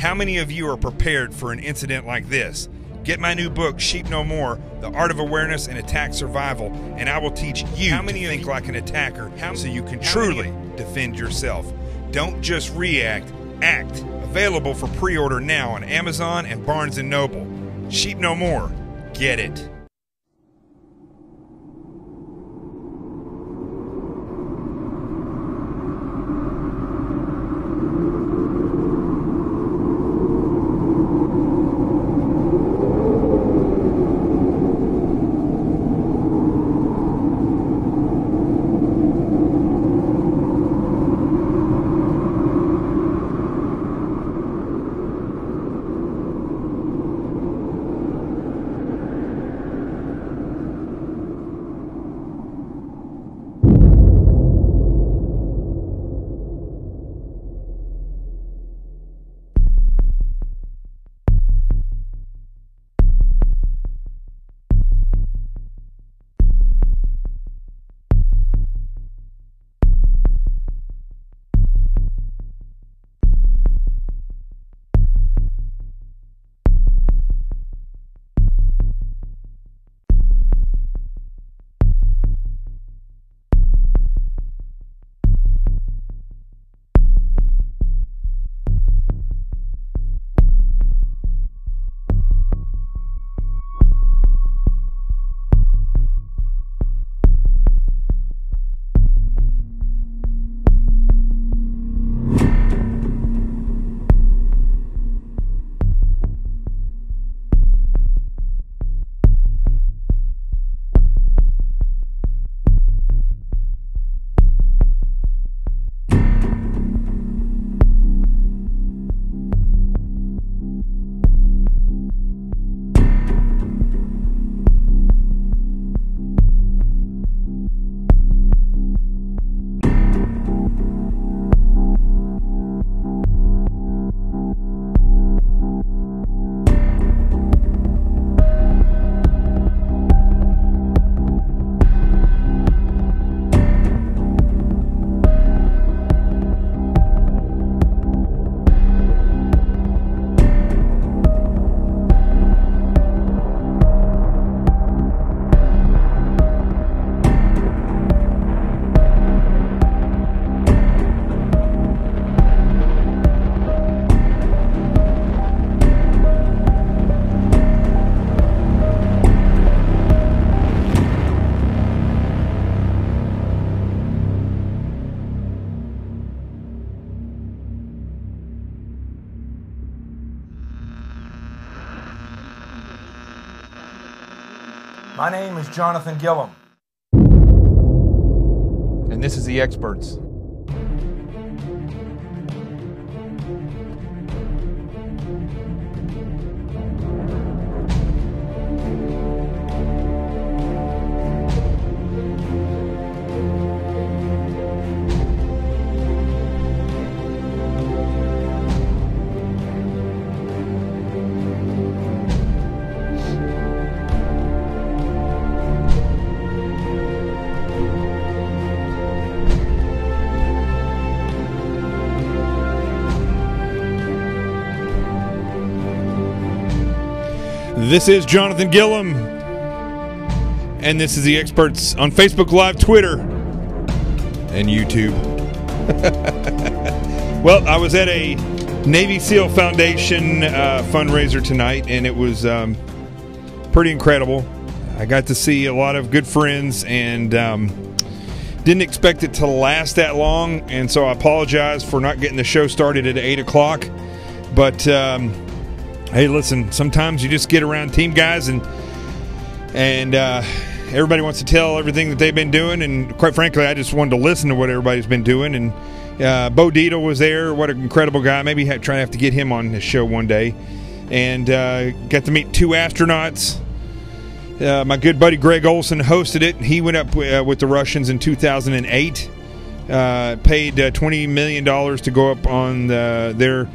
How many of you are prepared for an incident like this? Get my new book, Sheep No More, The Art of Awareness and Attack Survival, and I will teach you to think like an attacker so you can truly defend yourself. Don't just react, act. Available for pre-order now on Amazon and Barnes & Noble. Sheep No More. Get it. My name is Jonathan Gillum. And this is The Experts. This is Jonathan Gillum, and this is The Experts on Facebook Live, Twitter, and YouTube. Well, I was at a Navy SEAL Foundation fundraiser tonight, and it was pretty incredible. I got to see a lot of good friends, and didn't expect it to last that long, and so I apologize for not getting the show started at 8 o'clock. But hey, listen, sometimes you just get around team guys, and everybody wants to tell everything that they've been doing, and quite frankly, I just wanted to listen to what everybody's been doing. And Bo Dietl was there. What an incredible guy. Maybe try to have to get him on the show one day. And got to meet two astronauts. My good buddy Greg Olson hosted it. He went up with the Russians in 2008. Paid $20 million to go up on their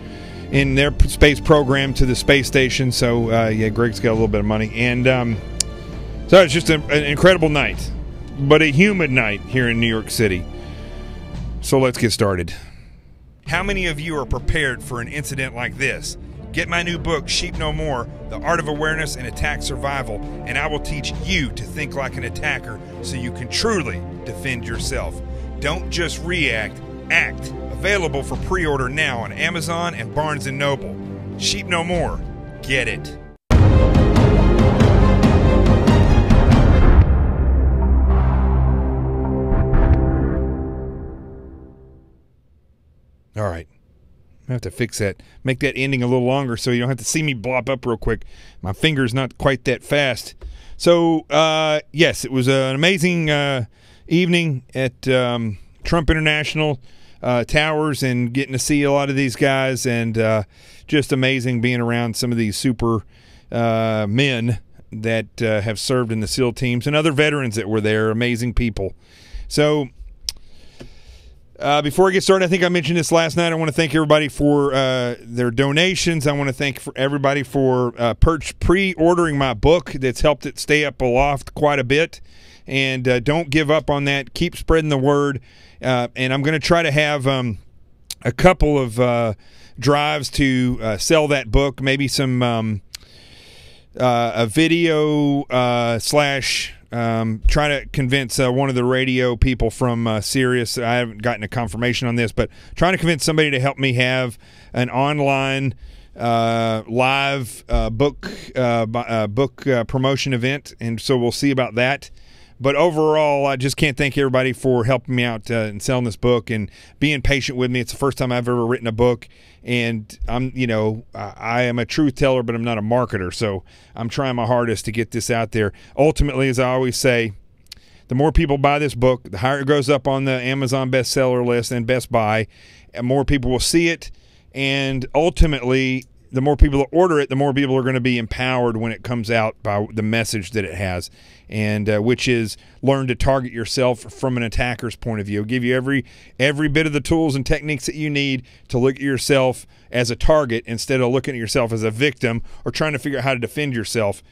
space program to the space station. So yeah, Greg's got a little bit of money, and so it's just an incredible night, but a humid night here in New York City. So let's get started. How many of you are prepared for an incident like this? Get my new book, Sheep No More, The Art of Awareness and Attack Survival, and I will teach you to think like an attacker so you can truly defend yourself. Don't just react, act. Available for pre-order now on Amazon and Barnes & Noble. Sheep No More. Get it. All right. I have to fix that. Make that ending a little longer so you don't have to see me blop up real quick. My finger's not quite that fast. So, yes, it was an amazing evening at Trump International Towers and getting to see a lot of these guys, and just amazing being around some of these super men that have served in the SEAL teams and other veterans that were there. Amazing people. So, before I get started, I think I mentioned this last night. I want to thank everybody for their donations. I want to thank everybody for pre-ordering my book that's helped it stay up aloft quite a bit. And don't give up on that. Keep spreading the word. And I'm going to try to have a couple of drives to sell that book, maybe some a video slash try to convince one of the radio people from Sirius. I haven't gotten a confirmation on this, but trying to convince somebody to help me have an online live book promotion event, and so we'll see about that. But overall, I just can't thank everybody for helping me out and selling this book and being patient with me. It's the first time I've ever written a book, and I am a truth teller, but I'm not a marketer, so I'm trying my hardest to get this out there. Ultimately, as I always say, the more people buy this book, the higher it goes up on the Amazon bestseller list and Best Buy, and more people will see it, and ultimately, the more people that order it, the more people are going to be empowered when it comes out by the message that it has, and which is learn to target yourself from an attacker's point of view. It'll give you every bit of the tools and techniques that you need to look at yourself as a target instead of looking at yourself as a victim or trying to figure out how to defend yourself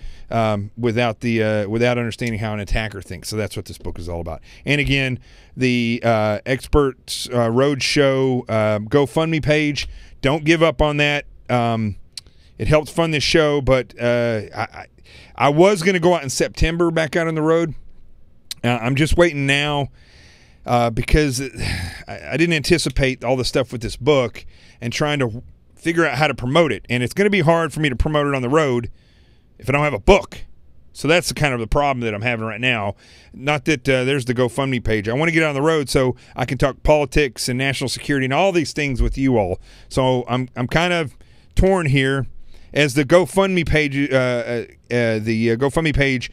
without understanding how an attacker thinks. So that's what this book is all about. And again, the Experts Roadshow GoFundMe page, don't give up on that. It helped fund this show, but I was going to go out in September back out on the road. I'm just waiting now because I didn't anticipate all the stuff with this book and trying to figure out how to promote it. And it's going to be hard for me to promote it on the road if I don't have a book. So that's kind of the problem that I'm having right now. Not that there's the GoFundMe page. I want to get on the road so I can talk politics and national security and all these things with you all. So I'm kind of torn here. As the GoFundMe page,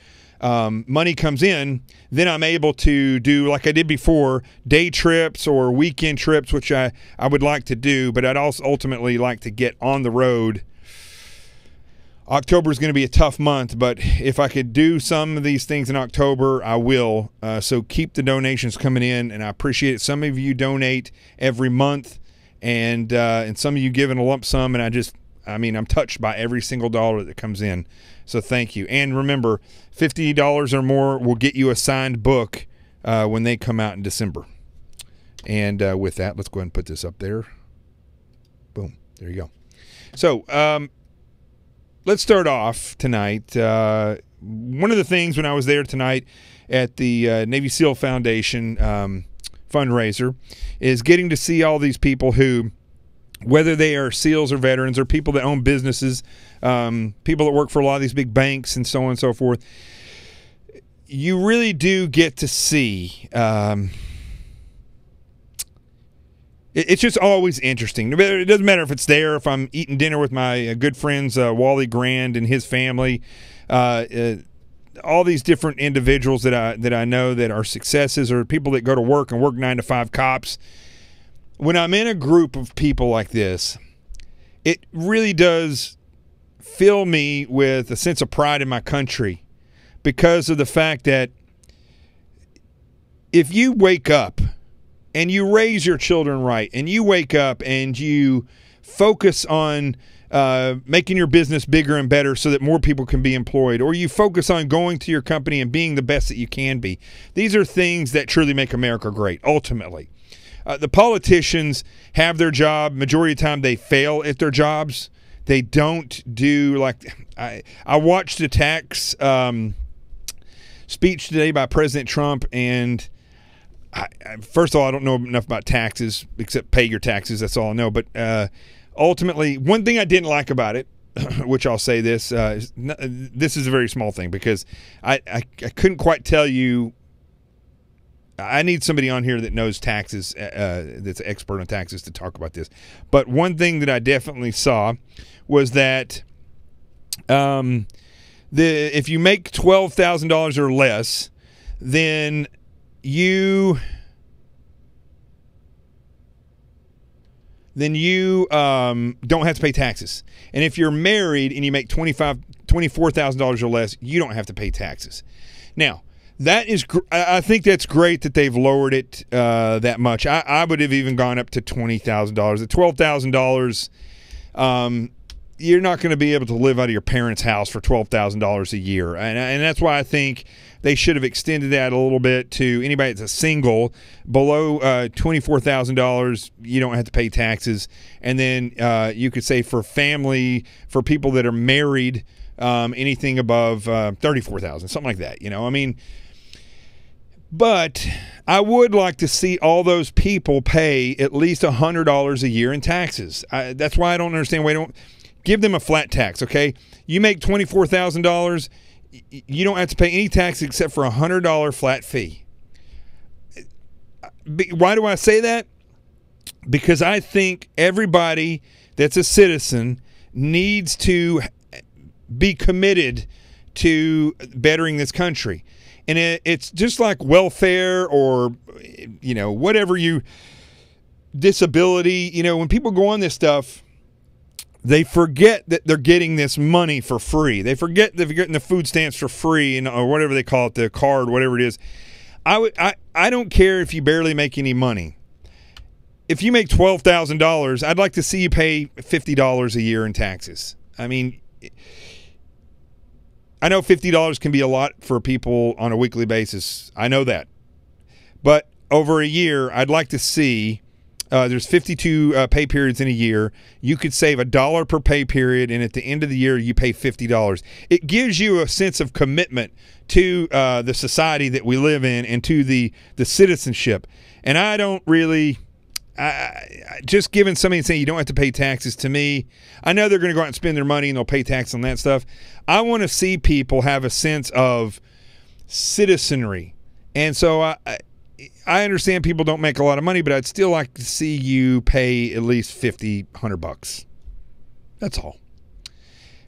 money comes in, then I'm able to do, like I did before, day trips or weekend trips, which I would like to do, but I'd also ultimately like to get on the road. October is going to be a tough month, but if I could do some of these things in October, I will. So keep the donations coming in, and I appreciate it. Some of you donate every month, and some of you give in a lump sum, and I'm touched by every single dollar that comes in. So thank you. And remember, $50 or more will get you a signed book when they come out in December. And with that, let's go ahead and put this up there. Boom. There you go. So let's start off tonight. One of the things when I was there tonight at the Navy SEAL Foundation fundraiser is getting to see all these people who, whether they are SEALs or veterans or people that own businesses, people that work for a lot of these big banks and so on and so forth, you really do get to see. It's just always interesting. It doesn't matter if it's there, if I'm eating dinner with my good friends, Wally Grand and his family, all these different individuals that I know that are successes, or people that go to work and work 9-to-5 cops. When I'm in a group of people like this, it really does fill me with a sense of pride in my country, because of the fact that if you wake up and you raise your children right, and you wake up and you focus on making your business bigger and better so that more people can be employed, or you focus on going to your company and being the best that you can be, these are things that truly make America great, ultimately. The politicians have their job. Majority of the time, they fail at their jobs. They don't do like I watched a tax speech today by President Trump, and first of all, I don't know enough about taxes except pay your taxes. That's all I know. But ultimately, one thing I didn't like about it, which I'll say this is a very small thing because I couldn't quite tell you. I need somebody on here that knows taxes, that's an expert on taxes to talk about this. But one thing that I definitely saw was that if you make $12,000 or less, then you don't have to pay taxes. And if you're married and you make $24,000 or less, you don't have to pay taxes. Now, I think that's great that they've lowered it that much. I would have even gone up to $20,000. At $12,000, you're not going to be able to live out of your parents' house for $12,000 a year. And that's why I think they should have extended that a little bit to anybody that's a single. Below $24,000, you don't have to pay taxes. And then you could say for family, for people that are married, anything above $34,000, something like that. I mean, but I would like to see all those people pay at least $100 a year in taxes. That's why I don't understand why they don't give them a flat tax. Okay, you make $24,000, you don't have to pay any tax except for $100 flat fee. Why do I say that? Because I think everybody that's a citizen needs to be committed to bettering this country. And it's just like welfare or, whatever disability, when people go on this stuff, they forget that they're getting this money for free. They forget they're getting the food stamps for free or whatever they call it, the card, whatever it is. I don't care if you barely make any money. If you make $12,000, I'd like to see you pay $50 a year in taxes. I mean, I know $50 can be a lot for people on a weekly basis. I know that. But over a year, I'd like to see there's 52 pay periods in a year. You could save $1 per pay period, and at the end of the year, you pay $50. It gives you a sense of commitment to the society that we live in and to the citizenship. And I don't really... just giving somebody and saying you don't have to pay taxes, to me, I know they're going to go out and spend their money and they'll pay tax on that stuff. I want to see people have a sense of citizenry. And so I understand people don't make a lot of money, but I'd still like to see you pay at least $100. That's all.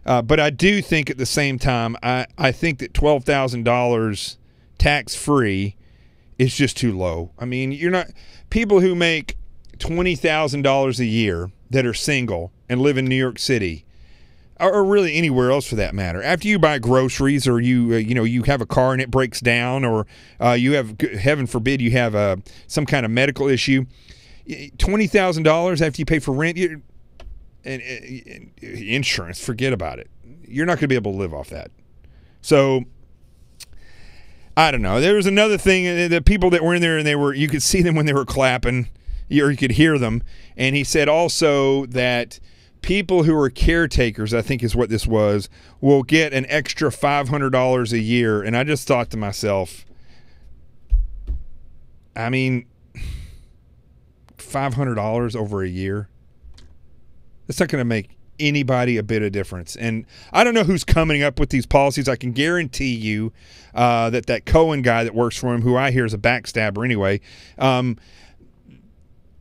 But I do think at the same time, I think that $12,000 tax-free is just too low. I mean, you're not – people who make $20,000 a year that are single and live in New York City, or really anywhere else for that matter, after you buy groceries or you have a car and it breaks down, or you have, heaven forbid, you have some kind of medical issue, $20,000 after you pay for rent and insurance, forget about it. You're not going to be able to live off that. So I don't know. There was another thing, the people that were in there, and you could see them when they were clapping, or you could hear them. And he said also that people who are caretakers, I think is what this was, will get an extra $500 a year. And I just thought to myself, I mean, $500 over a year, that's not going to make anybody a bit of difference. And I don't know who's coming up with these policies. I can guarantee you that Cohen guy that works for him, who I hear is a backstabber anyway,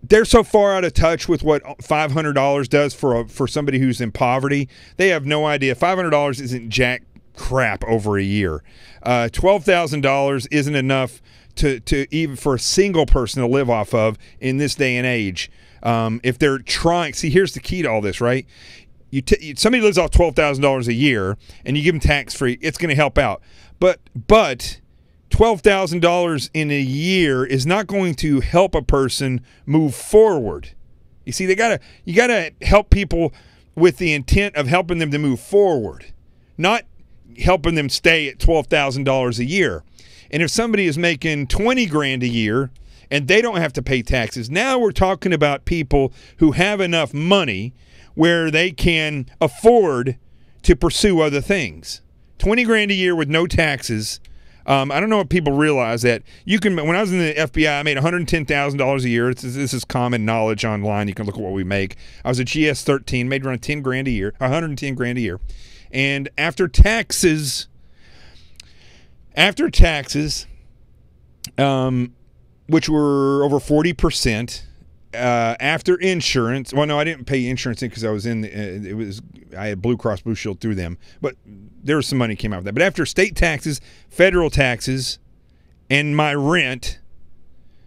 they're so far out of touch with what $500 does for somebody who's in poverty. They have no idea. $500 isn't jack crap over a year. $12,000 isn't enough to even for a single person to live off of in this day and age. If they're trying, see, here's the key to all this, right? Somebody lives off $12,000 a year, and you give them tax free, it's going to help out. But $12,000 in a year is not going to help a person move forward. You see, you gotta help people with the intent of helping them to move forward, not helping them stay at $12,000 a year. And if somebody is making $20 grand a year and they don't have to pay taxes. Now we're talking about people who have enough money where they can afford to pursue other things. 20 grand a year with no taxes. I don't know if people realize that you can. When I was in the FBI, I made $110,000 a year. This is common knowledge online. You can look at what we make. I was a GS-13, made around 10 grand a year, 110 grand a year, and after taxes, which were over 40%. After insurance, well, no, I didn't pay insurance because I was in. I had Blue Cross Blue Shield through them, but there was some money came out of that. But after state taxes, federal taxes, and my rent,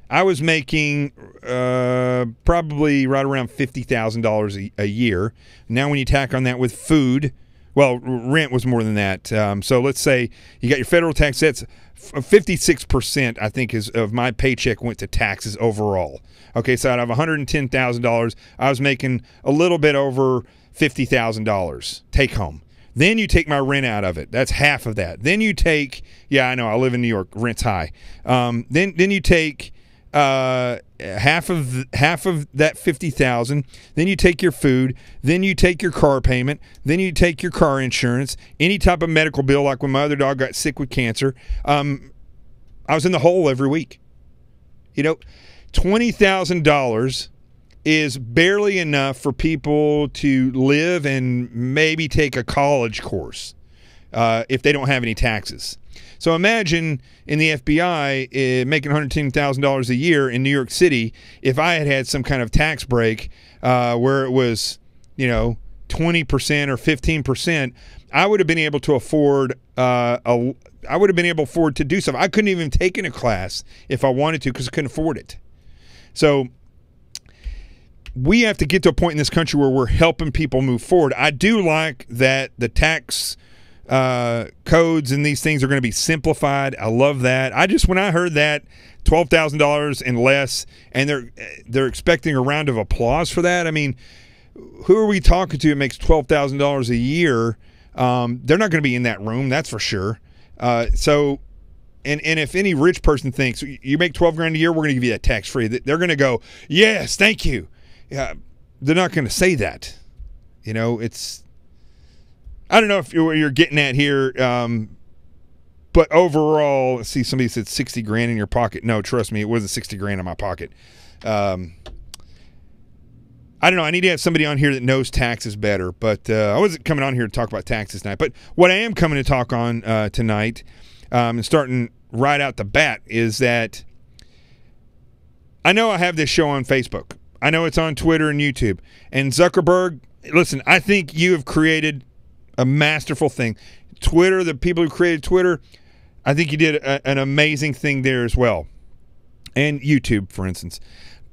I was making probably right around $50,000 a year. Now, when you tack on that with food, well, rent was more than that. So let's say you got your federal tax. That's 56%, I think, of my paycheck went to taxes overall. Okay, so out of $110,000, I was making a little bit over $50,000 take home. Then you take my rent out of it. That's half of that. Then you take, yeah, I know, I live in New York. Rent's high. Then you take half of that $50,000. Then you take your food. Then you take your car payment. Then you take your car insurance. Any type of medical bill, like when my other dog got sick with cancer. I was in the hole every week. You know, $20,000 is barely enough for people to live and maybe take a college course if they don't have any taxes. So imagine in the FBI making $110,000 a year in New York City, if I had some kind of tax break where it was, 20% or 15%, I would have been able to afford to do something. I couldn't even take in a class if I wanted to because I couldn't afford it. So we have to get to a point in this country where we're helping people move forward. I do like that the tax codes and these things are going to be simplified. I love that. When I heard that $12,000 and less, and they're expecting a round of applause for that. I mean, who are we talking to that makes $12,000 a year? They're not going to be in that room, that's for sure. And if any rich person thinks you make 12 grand a year, we're going to give you that tax free, they're going to go, yes, thank you. Yeah, they're not going to say that. It's. I don't know if you're getting at here, but overall, let's see, somebody said 60 grand in your pocket. No, trust me, it wasn't 60 grand in my pocket. I don't know. I need to have somebody on here that knows taxes better, but I wasn't coming on here to talk about taxes tonight. But what I am coming to talk on tonight, and starting right out the bat, is that I know I have this show on Facebook. I know it's on Twitter and YouTube. And Zuckerberg, listen, I think you have created a masterful thing. Twitter, the people who created Twitter, I think you did an amazing thing there as well. And YouTube, for instance.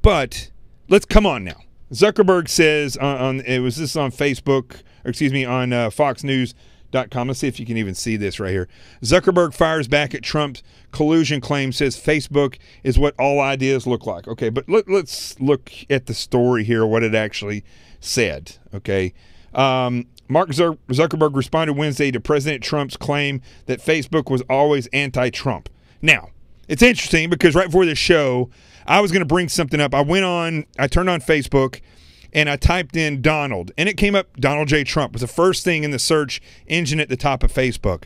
But let's come on now. Zuckerberg says on Facebook, or excuse me, on FoxNews.com. Let's see if you can even see this right here. Zuckerberg fires back at Trump's collusion claim, says Facebook is what all ideas look like. Okay, but let's look at the story here, what it actually said. Okay. Mark Zuckerberg responded Wednesday to President Trump's claim that Facebook was always anti-Trump. Now, it's interesting because right before this show, I was going to bring something up. I turned on Facebook, and I typed in Donald, and it came up Donald J. Trump. It was the first thing in the search engine at the top of Facebook.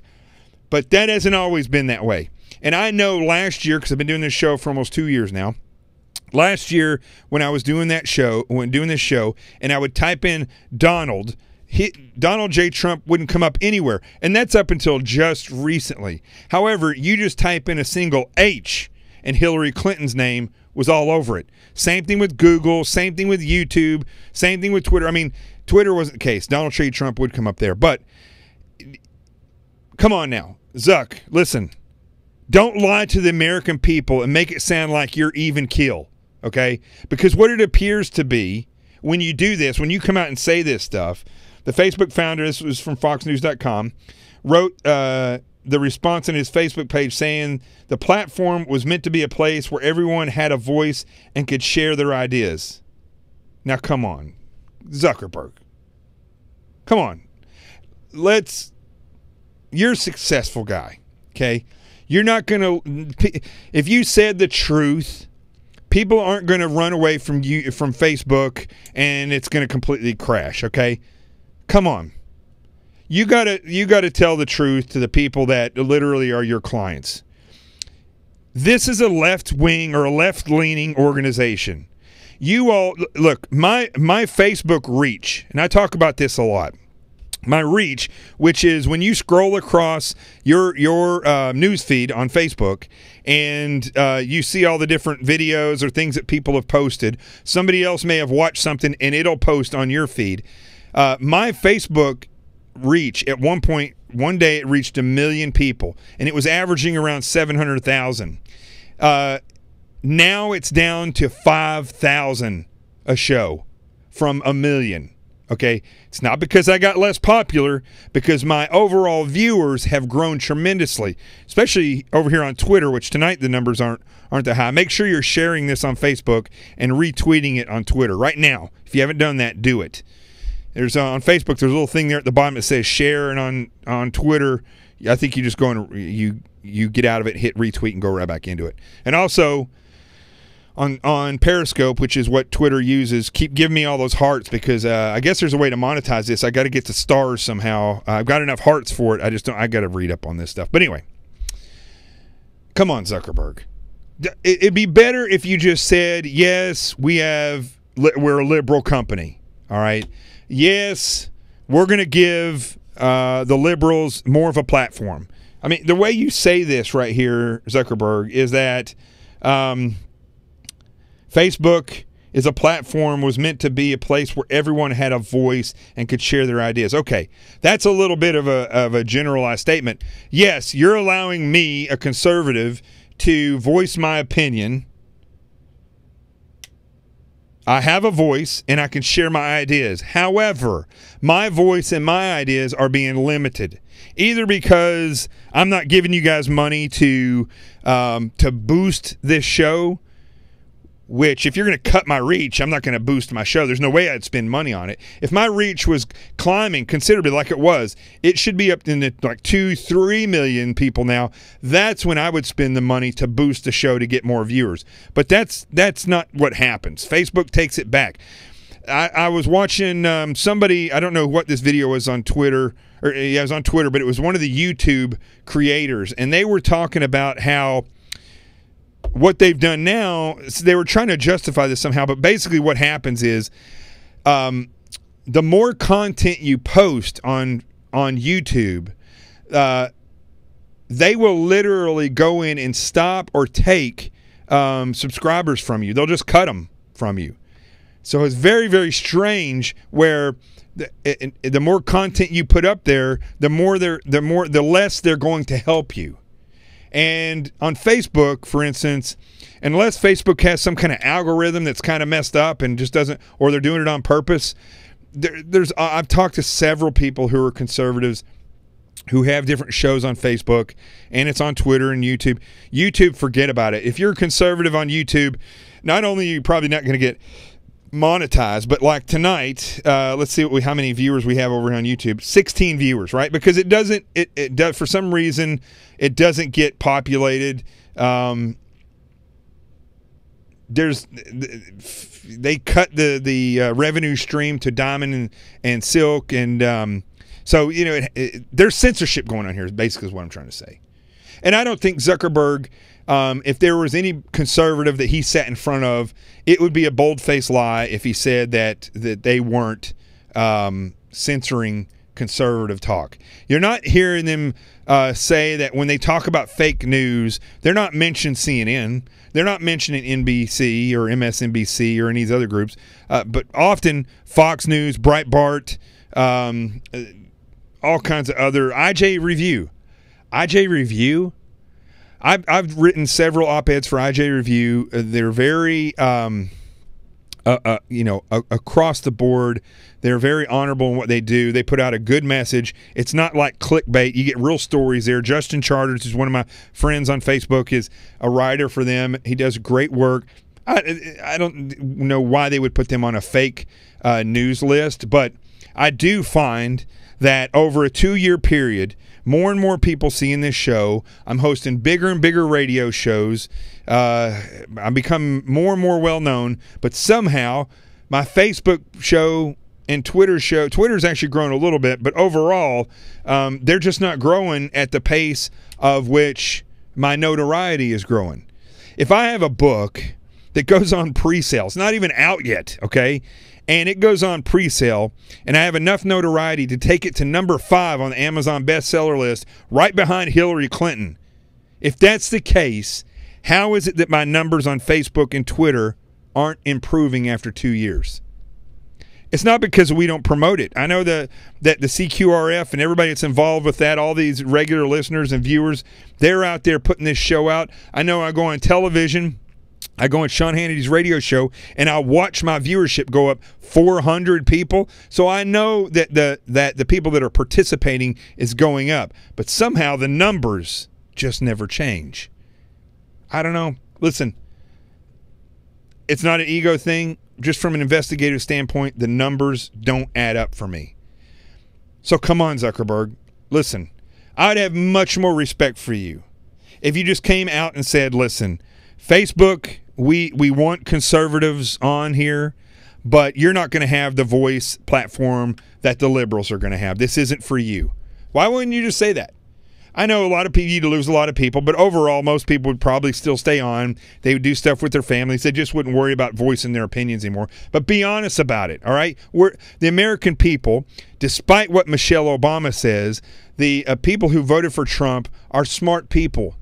But that hasn't always been that way. And I know last year, because I've been doing this show for almost 2 years now, last year when I was doing this show, and I would type in Donald J. Trump wouldn't come up anywhere. And that's up until just recently. However, you just type in a single H and Hillary Clinton's name was all over it. Same thing with Google, same thing with YouTube, same thing with Twitter. I mean, Twitter wasn't the case. Donald J. Trump would come up there. But come on now. Zuck, listen. Don't lie to the American people and make it sound like you're even keel. Okay? Because what it appears to be when you do this, when you come out and say this stuff, the Facebook founder, this was from FoxNews.com, wrote the response on his Facebook page saying the platform was meant to be a place where everyone had a voice and could share their ideas. Now, come on, Zuckerberg. Come on. You're a successful guy, okay? You're not going to, if you said the truth People aren't going to run away from Facebook and it's going to completely crash, okay? Come on. You got to tell the truth to the people that literally are your clients. This is a left-wing or a left-leaning organization. You all look, my Facebook reach, and I talk about this a lot. My reach, which is when you scroll across your news feed on Facebook and you see all the different videos or things that people have posted. Somebody else may have watched something and it'll post on your feed. My Facebook reach at one point, one day it reached 1 million people, and it was averaging around 700,000. Now it's down to 5,000 a show from 1 million. Okay, it's not because I got less popular, because my overall viewers have grown tremendously, especially over here on Twitter, which tonight the numbers aren't that high. Make sure you're sharing this on Facebook and retweeting it on Twitter right now. If you haven't done that, do it. There's on Facebook, there's a little thing there at the bottom that says share, and on Twitter, I think you just go and you get out of it, hit retweet, and go right back into it. And also on Periscope, which is what Twitter uses, keep giving me all those hearts, because I guess there's a way to monetize this. I got to get the stars somehow. I've got enough hearts for it. I got to read up on this stuff. But anyway, come on, Zuckerberg. It'd be better if you just said, yes, we're a liberal company. All right. Yes, we're going to give the liberals more of a platform. I mean, the way you say this right here, Zuckerberg, is that Facebook is a platform, was meant to be a place where everyone had a voice and could share their ideas. Okay, that's a little bit of a generalized statement. Yes, you're allowing me, a conservative, to voice my opinion. I have a voice and I can share my ideas. However, my voice and my ideas are being limited, either because I'm not giving you guys money to boost this show, which if you're going to cut my reach, I'm not going to boost my show. There's no way I'd spend money on it. If my reach was climbing considerably like it was, it should be up in the like 2-3 million people now. That's when I would spend the money to boost the show to get more viewers. But that's not what happens. Facebook takes it back. I was watching somebody, I don't know what this video was on Twitter, or yeah, it was on Twitter, but it was one of the YouTube creators, and they were talking about how what they've done now, so they were trying to justify this somehow, but basically what happens is the more content you post on YouTube, they will literally go in and stop or take subscribers from you. They'll just cut them from you. So it's very, very strange where the more content you put up there, the less they're going to help you. And on Facebook, for instance, unless Facebook has some kind of algorithm that's kind of messed up and just doesn't, or they're doing it on purpose, I've talked to several people who are conservatives who have different shows on Facebook, and it's on Twitter and YouTube. YouTube, forget about it. If you're a conservative on YouTube, not only are you probably not going to get monetized, but like tonight, let's see how many viewers we have over on YouTube. 16 viewers, right? Because it doesn't, it does, for some reason, it doesn't get populated. They cut the revenue stream to Diamond and Silk, and so you know there's censorship going on here. Basically, is what I'm trying to say. And I don't think Zuckerberg, if there was any conservative that he sat in front of, it would be a bold-faced lie if he said that they weren't censoring conservative talk. You're not hearing them say that when they talk about fake news, they're not mentioning CNN. They're not mentioning NBC or MSNBC or any of these other groups. But often Fox News, Breitbart, all kinds of other, IJ Review. IJ Review? I've written several op-eds for IJ Review. They're very, across the board. They're very honorable in what they do. They put out a good message. It's not like clickbait. You get real stories there. Justin Charters is one of my friends on Facebook, is a writer for them. He does great work. I don't know why they would put them on a fake news list, but I do find that over a 2-year period, more and more people seeing this show. I'm hosting bigger and bigger radio shows. I'm becoming more and more well known, but somehow my Facebook show and Twitter's actually grown a little bit, but overall, they're just not growing at the pace of which my notoriety is growing. If I have a book that goes on pre-sale, it's not even out yet, okay, and it goes on pre-sale, and I have enough notoriety to take it to number 5 on the Amazon bestseller list, right behind Hillary Clinton. If that's the case, how is it that my numbers on Facebook and Twitter aren't improving after 2 years? It's not because we don't promote it. I know that the CQRF and everybody that's involved with that, all these regular listeners and viewers, they're out there putting this show out. I know I go on television, I go on Sean Hannity's radio show, and I watch my viewership go up 400 people. So I know that the people that are participating is going up. But somehow the numbers just never change. I don't know. Listen, it's not an ego thing. Just from an investigative standpoint, the numbers don't add up for me. So come on, Zuckerberg. Listen, I'd have much more respect for you if you just came out and said, listen, Facebook, we want conservatives on here, but you're not going to have the voice platform that the liberals are going to have. This isn't for you. Why wouldn't you just say that? I know a lot of people, you'd lose a lot of people, but overall, most people would probably still stay on. They would do stuff with their families. They just wouldn't worry about voicing their opinions anymore. But be honest about it, all right? The American people, despite what Michelle Obama says, the people who voted for Trump are smart people,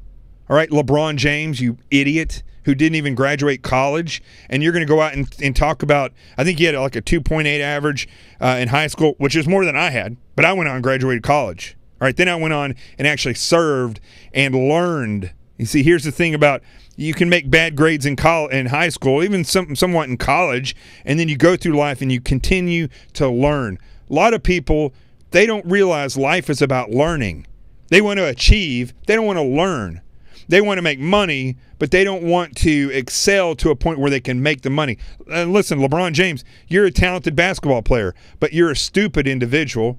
all right? LeBron James, you idiot, who didn't even graduate college, and you're going to go out and talk about, I think he had like a 2.8 average in high school, which is more than I had, but I went on and graduated college. All right, then I went on and actually served and learned. You see, here's the thing about you can make bad grades in high school, even somewhat in college, and then you go through life and you continue to learn. A lot of people, they don't realize life is about learning. They want to achieve. They don't want to learn. They want to make money, but they don't want to excel to a point where they can make the money. Listen, LeBron James, you're a talented basketball player, but you're a stupid individual.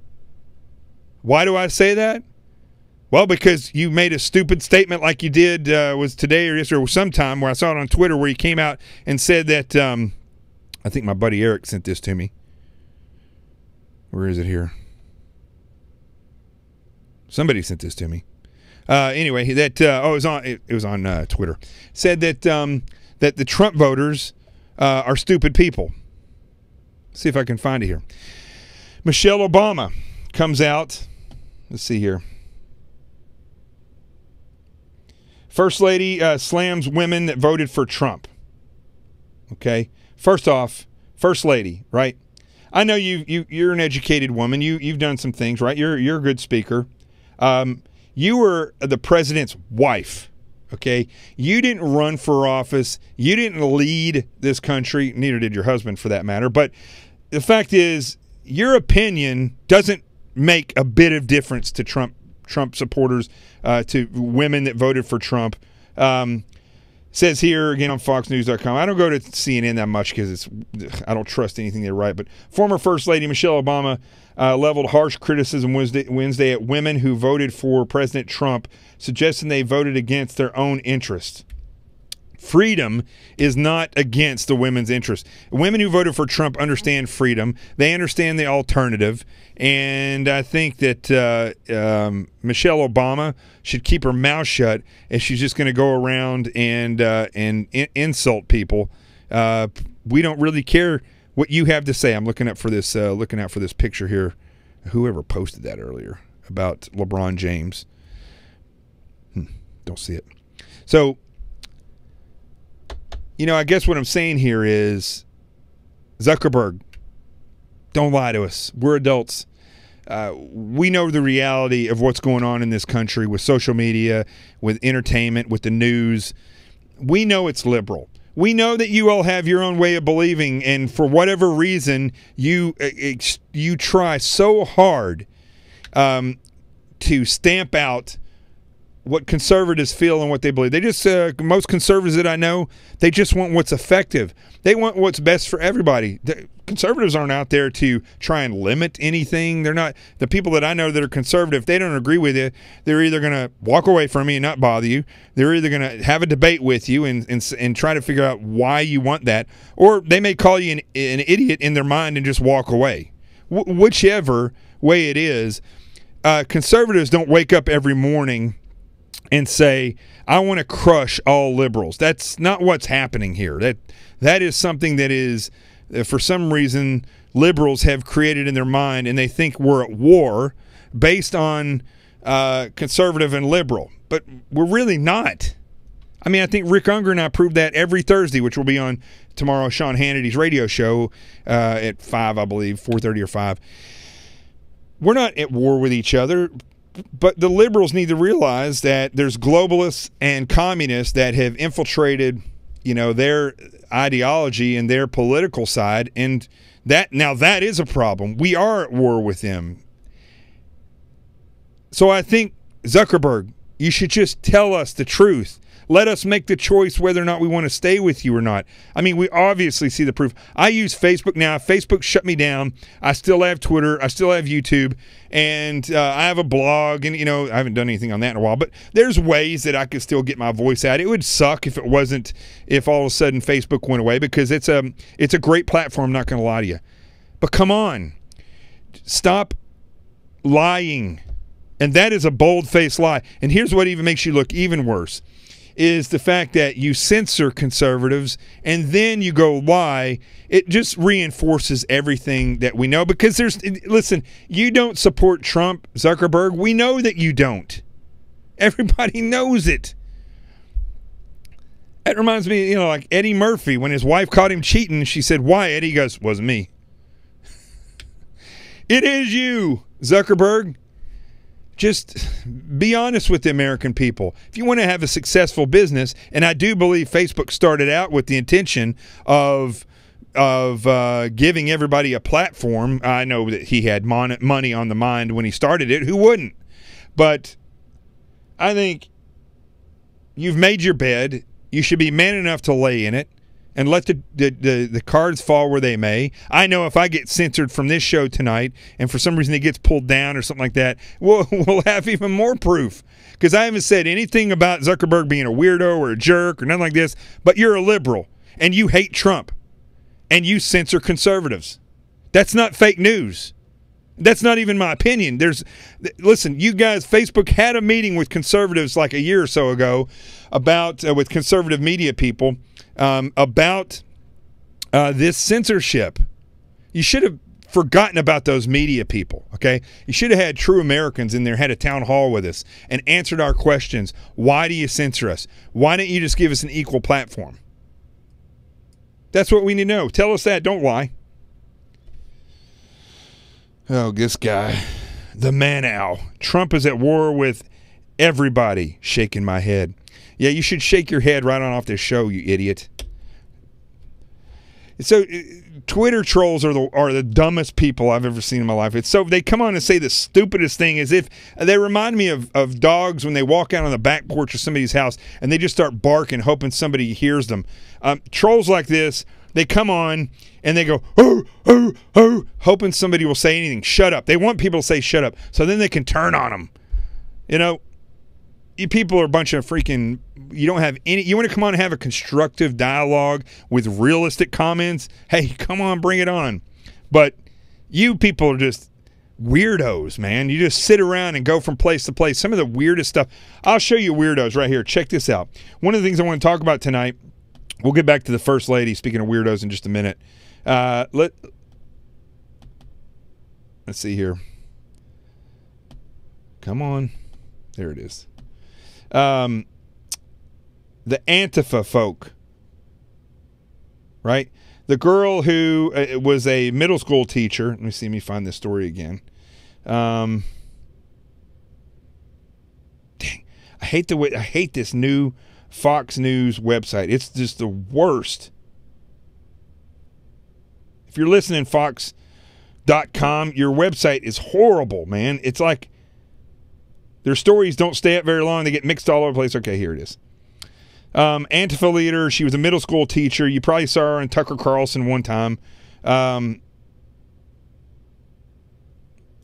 Why do I say that? Well, because you made a stupid statement like you did, was today or yesterday or sometime, where I saw it on Twitter, where you came out and said that, I think my buddy Eric sent this to me. Where is it here? Somebody sent this to me. Anyway, that it was on Twitter. Said that that the Trump voters are stupid people. Let's see if I can find it here. Michelle Obama comes out. Let's see here. First Lady slams women that voted for Trump. Okay. First off, First Lady, right? I know you're an educated woman. You've done some things, right? You're a good speaker. You were the president's wife. Okay. You didn't run for office. You didn't lead this country. Neither did your husband, for that matter. But the fact is, your opinion doesn't make a bit of difference to Trump supporters, to women that voted for Trump. Says here again on FoxNews.com. I don't go to CNN that much because I don't trust anything they write. But former First Lady Michelle Obama leveled harsh criticism Wednesday at women who voted for President Trump, suggesting they voted against their own interests. Freedom is not against the women's interest. Women who voted for Trump understand freedom. They understand the alternative. And I think that Michelle Obama should keep her mouth shut if she's just going to go around and insult people. We don't really care what you have to say. I'm looking out for this picture here. Whoever posted that earlier about LeBron James. Don't see it. So, I guess what I'm saying here is, Zuckerberg, don't lie to us. We're adults. We know the reality of what's going on in this country with social media, with entertainment, with the news. We know it's liberal. We know that you all have your own way of believing, and for whatever reason, you try so hard to stamp out what conservatives feel and what they believe. They just most conservatives that I know, they just want what's effective. They want what's best for everybody. Conservatives aren't out there to try and limit anything. They're not. The people that I know that are conservative, if they don't agree with you, they're either going to walk away from you and not bother you. They're either going to have a debate with you and try to figure out why you want that, or they may call you an idiot in their mind and just walk away. Whichever way it is, conservatives don't wake up every morning and say, I want to crush all liberals. That's not what's happening here. That is something that is, for some reason, liberals have created in their mind, and they think we're at war based on conservative and liberal. But we're really not. I mean, I think Rick Unger and I proved that every Thursday, which will be on tomorrow, Sean Hannity's radio show at 5, I believe, 4:30 or 5. We're not at war with each other. But the liberals need to realize that there's globalists and communists that have infiltrated, their ideology and their political side, and that is a problem. We are at war with them. So I think, Zuckerberg, you should just tell us the truth. Let us make the choice whether or not we want to stay with you or not. I mean, we obviously see the proof. I use Facebook now. Facebook shut me down. I still have Twitter. I still have YouTube. And I have a blog. And, I haven't done anything on that in a while. But there's ways that I could still get my voice out. It would suck if all of a sudden Facebook went away, because it's a great platform, I'm not going to lie to you. But come on. Stop lying. And that is a bold-faced lie. And here's what even makes you look even worse, is the fact that you censor conservatives and then you go lie. It just reinforces everything that we know, because listen, you don't support Trump, Zuckerberg. We know that you don't. Everybody knows it. That reminds me, like Eddie Murphy, when his wife caught him cheating, she said, "Why, Eddie?" He goes, "Wasn't me." It is you, Zuckerberg. Just be honest with the American people. If you want to have a successful business, and I do believe Facebook started out with the intention of giving everybody a platform. I know that he had money on the mind when he started it. Who wouldn't? But I think you've made your bed. You should be man enough to lay in it and let the cards fall where they may. I know if I get censored from this show tonight and for some reason it gets pulled down or something like that, we'll have even more proof. Because I haven't said anything about Zuckerberg being a weirdo or a jerk or nothing like this, but you're a liberal and you hate Trump and you censor conservatives. That's not fake news. That's not even my opinion. Listen, you guys, Facebook had a meeting with conservatives like a year or so ago about with conservative media people about this censorship. You should have forgotten about those media people, okay? You should have had true Americans in there, had a town hall with us, and answered our questions. Why do you censor us? Why don't you just give us an equal platform? That's what we need to know. Tell us that. Don't lie. Oh, this guy, the man owl. Trump is at war with everybody. Shaking my head. Yeah, you should shake your head right on off this show, you idiot. So, Twitter trolls are the dumbest people I've ever seen in my life. They come on and say the stupidest thing, as if they remind me of dogs when they walk out on the back porch of somebody's house and they just start barking, hoping somebody hears them. Trolls like this, they come on and they go, oh, oh, oh, hoping somebody will say anything. Shut up. They want people to say shut up so then they can turn on them. You people are a bunch of freaking, you don't have any, you want to come on and have a constructive dialogue with realistic comments? Hey, come on, bring it on. But you people are just weirdos, man. You just sit around and go from place to place. Some of the weirdest stuff. I'll show you weirdos right here. Check this out. One of the things I want to talk about tonight, we'll get back to the First Lady, speaking of weirdos, in just a minute. Let's see here. Come on. There it is. The Antifa folk, right? The girl who was a middle school teacher. Let me find this story again. Dang, I hate this new Fox News website. It's just the worst. If you're listening, Fox.com, your website is horrible, man. It's like Their stories don't stay up very long. They get mixed all over the place. Okay, here it is. Antifa leader. She was a middle school teacher. You probably saw her on Tucker Carlson one time. I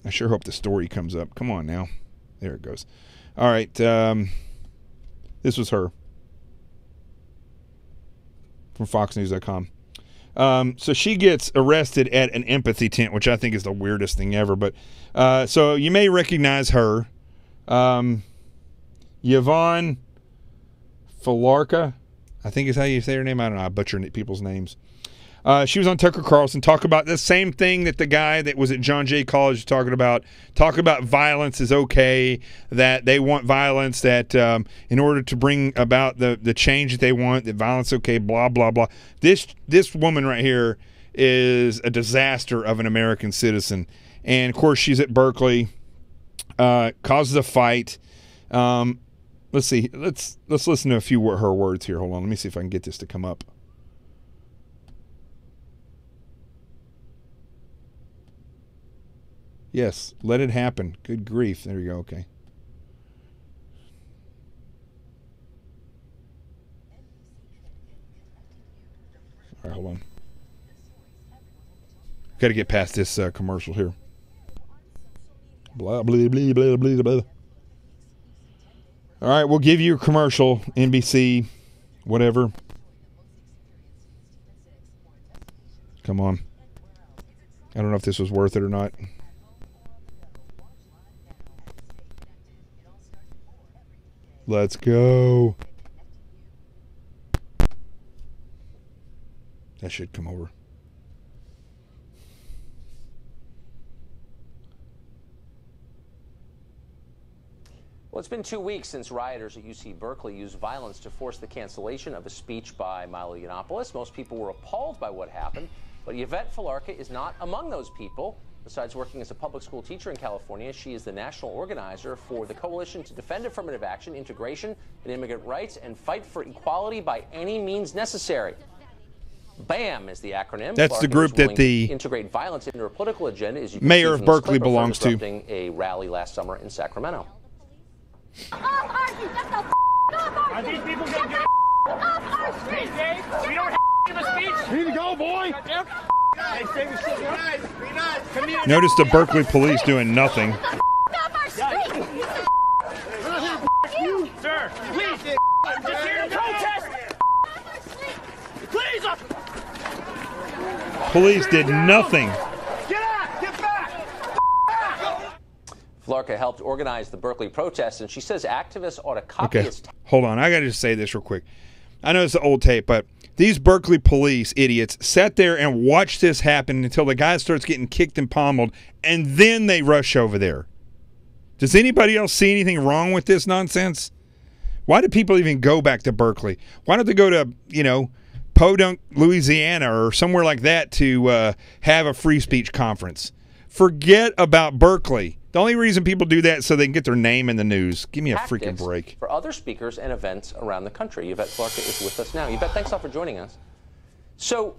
sure hope the story comes up. Come on now. There it goes. All right. This was her from FoxNews.com. So she gets arrested at an empathy tent, which I think is the weirdest thing ever. But so you may recognize her. Yvonne Falarka, I think is how you say her name. I don't know. I butcher people's names. She was on Tucker Carlson, talk about the same thing that the guy that was at John Jay College was talking about. Talk about violence is okay, that they want violence, that in order to bring about the change that they want, that violence is okay, blah, blah, blah. This woman right here is a disaster of an American citizen. And, of course, she's at Berkeley, causes a fight. Let's see. Let's listen to a few of her words here. Hold on. Let me see if I can get this to come up. Yes, let it happen. Good grief. There you go. Okay. All right, hold on. Got to get past this commercial here. Blah, blah, blah, blah, blah, blah. All right, we'll give you a commercial, NBC, whatever. Come on. I don't know if this was worth it or not. Let's go. That should come over. Well, it's been 2 weeks since rioters at UC Berkeley used violence to force the cancellation of a speech by Milo Yiannopoulos. Most people were appalled by what happened, but Yvette Falarka is not among those people. Besides working as a public school teacher in California, she is the national organizer for the Coalition to Defend Affirmative Action, Integration, and Immigrant Rights, and Fight for Equality by Any Means Necessary. BAM is the acronym. That's the group that the integrate violence into her political agenda, as you mayor of Berkeley belongs to. A rally last summer in Sacramento. Are these people going to get off our street? Hey, Dave, we don't have to give a speech. You need to go, boy. Hey, save your shit. Be nice. Be nice. Come here. Notice the Berkeley police doing nothing. Off our street. You, sir. Please. I'm just here to protest. Please. Police did nothing. Get out. Get back. Falarka helped organize the Berkeley protests, and she says activists ought to copy Okay, its hold on. I got to just say this real quick. I know it's an old tape, but these Berkeley police idiots sat there and watched this happen until the guy starts getting kicked and pommeled, and then they rush over there. Does anybody else see anything wrong with this nonsense? Why do people even go back to Berkeley? Why don't they go to, Podunk, Louisiana, or somewhere like that to have a free speech conference? Forget about Berkeley. The only reason people do that is so they can get their name in the news. Give me a freaking break. For other speakers and events around the country. Yvette Falarka is with us now. Yvette, thanks a lot for joining us. So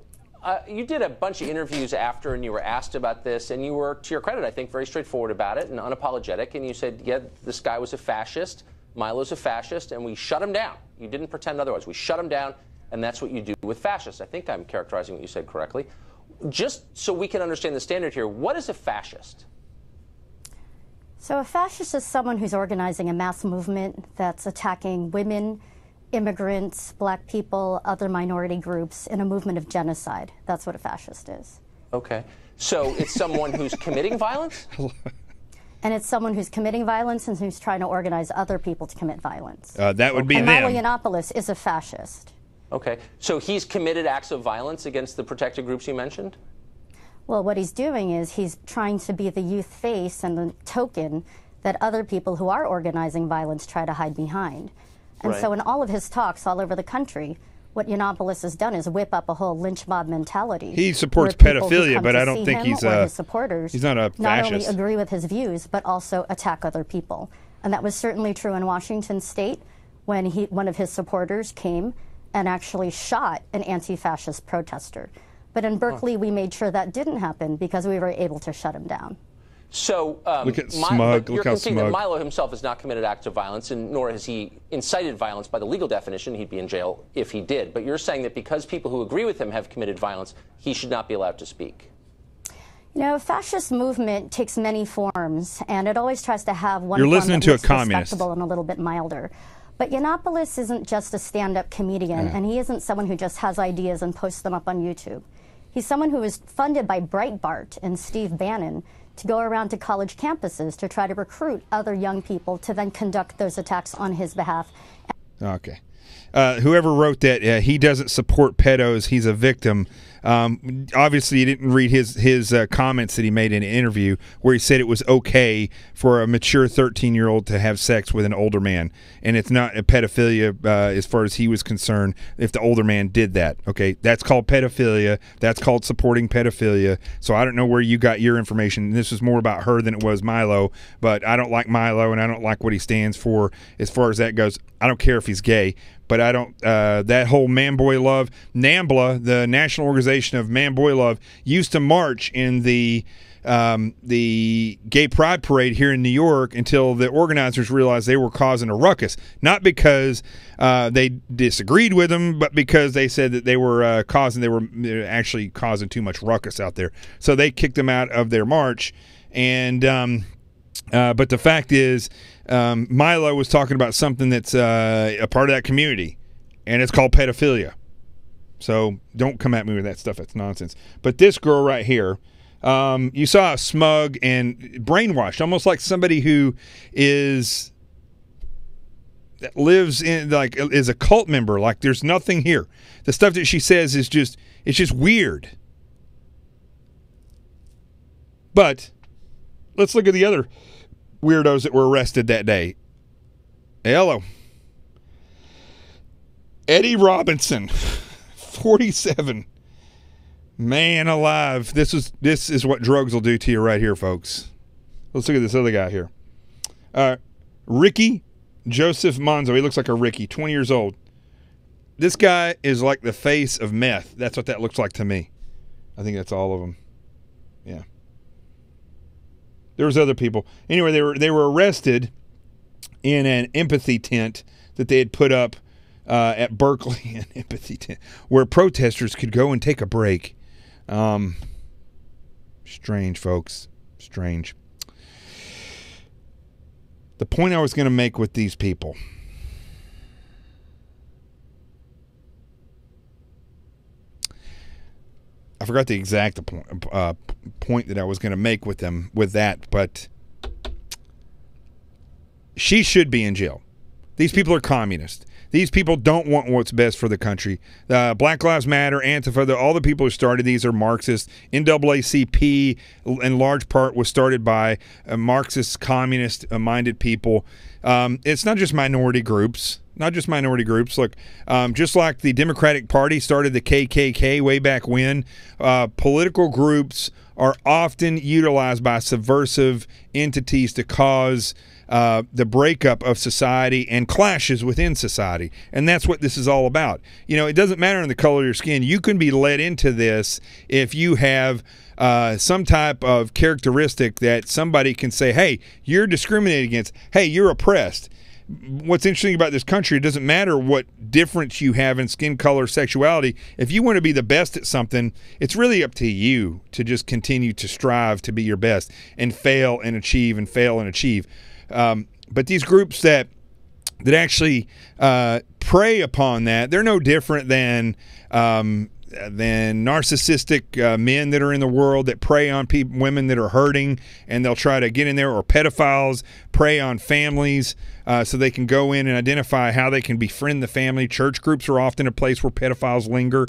you did a bunch of interviews after, and you were asked about this, and you were, to your credit, I think, very straightforward about it and unapologetic. And you said, yeah, this guy was a fascist, Milo's a fascist, and we shut him down. You didn't pretend otherwise. We shut him down, and that's what you do with fascists. I think I'm characterizing what you said correctly. Just so we can understand the standard here, what is a fascist? So a fascist is someone who's organizing a mass movement that's attacking women, immigrants, black people, other minority groups in a movement of genocide. That's what a fascist is. Okay. So it's someone who's committing violence? And it's someone who's committing violence and who's trying to organize other people to commit violence. That would be and them. Milo Yiannopoulos is a fascist. Okay. So he's committed acts of violence against the protected groups you mentioned? Well, what he's doing is he's trying to be the youth face and the token that other people who are organizing violence try to hide behind. And so in all of his talks all over the country, what Yiannopoulos has done is whip up a whole lynch mob mentality. He supports pedophilia, but I don't think he's his supporters he's not a fascist. Not only agree with his views, but also attack other people. And that was certainly true in Washington State when one of his supporters came and actually shot an anti-fascist protester. But in Berkeley, we made sure that didn't happen because we were able to shut him down. So look at smug. You're look how conceding smug. that Milo himself has not committed acts of violence, and nor has he incited violence by the legal definition. He'd be in jail if he did. But you're saying that because people who agree with him have committed violence, he should not be allowed to speak. You know, fascist movement takes many forms, and it always tries to have one You're form listening that to a looks communist. respectable and a little bit milder. But Yiannopoulos isn't just a stand-up comedian, and he isn't someone who just has ideas and posts them up on YouTube. He's someone who is funded by Breitbart and Steve Bannon to go around to college campuses to try to recruit other young people to then conduct those attacks on his behalf. Okay. Whoever wrote that, he doesn't support pedos. He's a victim. Obviously, you didn't read his comments that he made in an interview where he said it was okay for a mature 13-year-old to have sex with an older man. And it's not a pedophilia as far as he was concerned if the older man did that. Okay, that's called pedophilia. That's called supporting pedophilia. So I don't know where you got your information. This was more about her than it was Milo. But I don't like Milo, and I don't like what he stands for as far as that goes. I don't care if he's gay. But I don't, that whole Man Boy Love, NAMBLA, the National Organization of Man Boy Love, used to march in the Gay Pride Parade here in New York until the organizers realized they were causing a ruckus. Not because they disagreed with them, but because they said that they were actually causing too much ruckus out there. So they kicked them out of their march. And but the fact is, Milo was talking about something that's a part of that community, and it's called pedophilia. So don't come at me with that stuff. It's nonsense. But this girl right here, you saw a smug and brainwashed, almost like somebody who lives in, like, is a cult member. Like, there's nothing here. The stuff that she says is just, it's just weird. But let's look at the other weirdos that were arrested that day. Hello. Eddie Robinson, 47. Man alive. This is what drugs will do to you right here, folks. Let's look at this other guy here. Ricky Joseph Monzo. He looks like a Ricky, 20 years old. This guy is like the face of meth. That's what that looks like to me. I think that's all of them. Yeah. There was other people. Anyway, they were arrested in an empathy tent that they had put up at Berkeley, an empathy tent, where protesters could go and take a break. Strange, folks. Strange. The point I was going to make with these people. I forgot the exact point that I was going to make with them with that, but she should be in jail. These people are communists. These people don't want what's best for the country. Black Lives Matter, Antifa, all the people who started these are Marxists. NAACP, in large part, was started by Marxist, communist-minded people. It's not just minority groups. Not just minority groups. Look, just like the Democratic Party started the KKK way back when, political groups are often utilized by subversive entities to cause the breakup of society and clashes within society. And that's what this is all about. You know, it doesn't matter in the color of your skin. You can be led into this if you have some type of characteristic that somebody can say, hey, you're discriminated against. Hey, you're oppressed. What's interesting about this country, it doesn't matter what difference you have in skin color, sexuality. If you want to be the best at something, it's really up to you to just continue to strive to be your best and fail and achieve and fail and achieve. But these groups that actually prey upon that, they're no different than narcissistic men that are in the world that prey on women that are hurting, and they'll try to get in there, or pedophiles prey on families so they can go in and identify how they can befriend the family. Church groups are often a place where pedophiles linger.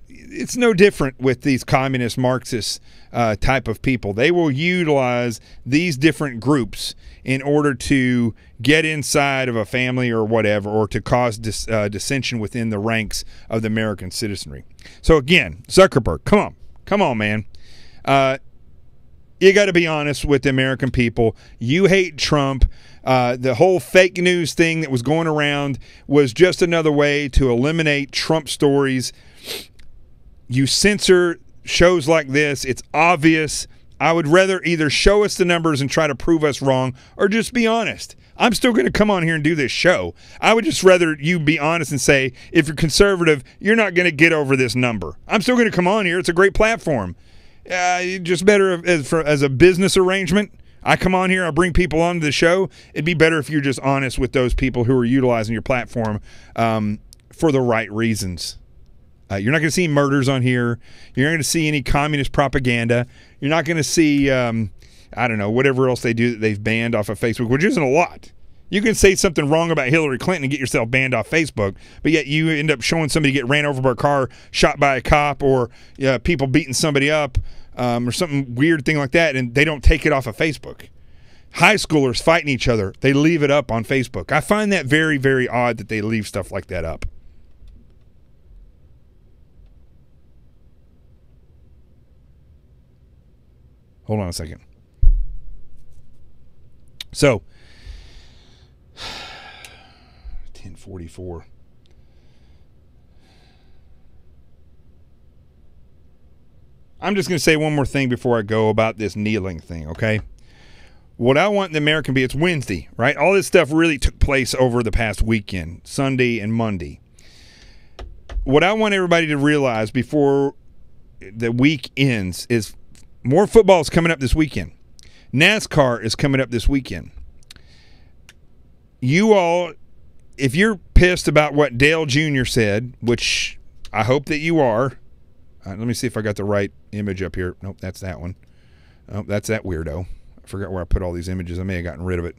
It's no different with these communist Marxist type of people. They will utilize these different groups in order to get inside of a family or whatever, or to cause dissension within the ranks of the American citizenry. So again, Zuckerberg, come on, man. You got to be honest with the American people. You hate Trump. The whole fake news thing that was going around was just another way to eliminate Trump stories. You censor shows like this. It's obvious I would rather either show us the numbers and try to prove us wrong or just be honest. I'm still going to come on here and do this show. I would just rather you be honest and say, if you're conservative, you're not going to get over this number. I'm still going to come on here. It's a great platform. Just better as a business arrangement. I come on here, I bring people onto the show. It'd be better if you're just honest with those people who are utilizing your platform for the right reasons. You're not going to see murders on here. You're not going to see any communist propaganda. You're not going to see, I don't know, whatever else they do that they've banned off of Facebook, which isn't a lot. You can say something wrong about Hillary Clinton and get yourself banned off Facebook, but yet you end up showing somebody get ran over by a car, shot by a cop, or people beating somebody up, or something weird thing like that, and they don't take it off of Facebook. High schoolers fighting each other, they leave it up on Facebook. I find that very, very odd that they leave stuff like that up. Hold on a second. So, 10:44. I'm just going to say one more thing before I go about this kneeling thing, okay? What I want the American it's Wednesday, right? All this stuff really took place over the past weekend, Sunday and Monday. What I want everybody to realize before the week ends is more football is coming up this weekend. NASCAR is coming up this weekend. You all, if you're pissed about what Dale Jr. said, which I hope that you are. Let me see if I got the right image up here. Nope, that's that one. Oh, that's that weirdo. I forgot where I put all these images. I may have gotten rid of it.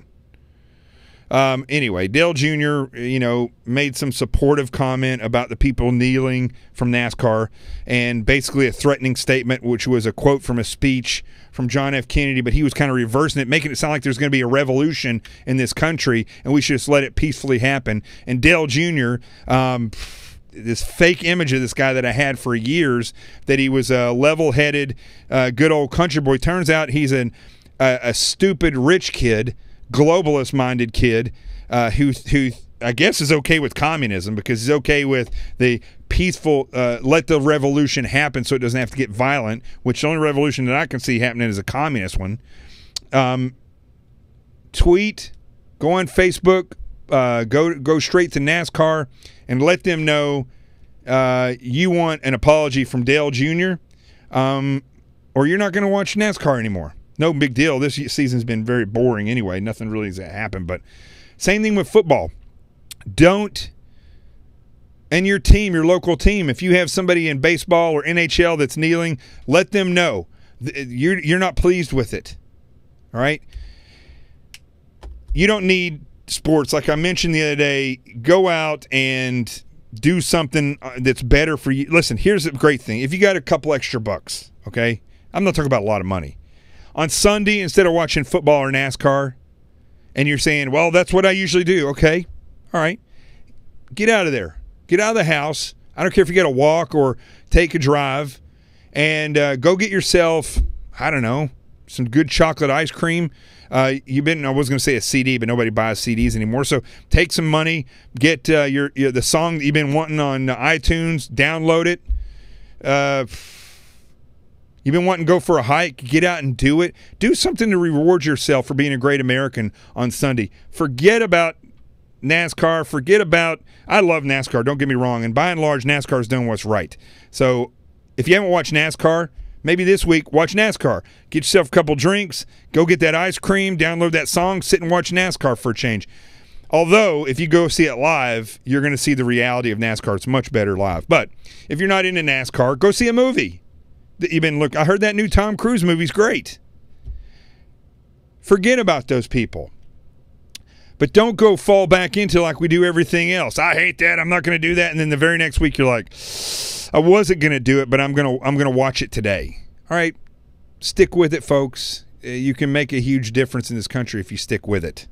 Anyway, Dale Jr., made some supportive comment about the people kneeling from NASCAR and basically a threatening statement, which was a quote from a speech from John F. Kennedy, but he was kind of reversing it, making it sound like there's going to be a revolution in this country and we should just let it peacefully happen. And Dale Jr., this fake image of this guy that I had for years, that he was a level-headed, good old country boy. Turns out he's a stupid rich kid, globalist-minded kid who I guess is okay with communism because he's okay with the peaceful, let the revolution happen so it doesn't have to get violent, which the only revolution that I can see happening is a communist one. Tweet, go on Facebook, go straight to NASCAR and let them know you want an apology from Dale Jr., or you're not going to watch NASCAR anymore. No big deal. This season's been very boring anyway. Nothing really has happened. But same thing with football. Don't, and your team, your local team, if you have somebody in baseball or NHL that's kneeling, let them know you're not pleased with it. All right? You don't need sports. Like I mentioned the other day, go out and do something that's better for you. Listen, here's a great thing. If you got a couple extra bucks, okay? I'm not talking about a lot of money. On Sunday, instead of watching football or NASCAR, and you're saying, well, that's what I usually do. Okay, all right. Get out of there. Get out of the house. I don't care if you got to walk or take a drive, and go get yourself, I don't know, some good chocolate ice cream. I was going to say a CD, but nobody buys CDs anymore. So take some money, get the song that you've been wanting on iTunes, download it. You've been wanting to go for a hike, get out and do it. Do something to reward yourself for being a great American on Sunday. Forget about NASCAR. I love NASCAR, don't get me wrong. And by and large, NASCAR's doing what's right. So if you haven't watched NASCAR, maybe this week, watch NASCAR. Get yourself a couple drinks, go get that ice cream, download that song, sit and watch NASCAR for a change. Although, if you go see it live, you're going to see the reality of NASCAR. It's much better live. But if you're not into NASCAR, go see a movie. I heard that new Tom Cruise movie's great. Forget about those people. But don't go fall back into like we do everything else. I hate that. I'm not going to do that. And then the very next week you're like, I wasn't going to do it, but I'm going to watch it today. All right. Stick with it, folks. You can make a huge difference in this country if you stick with it.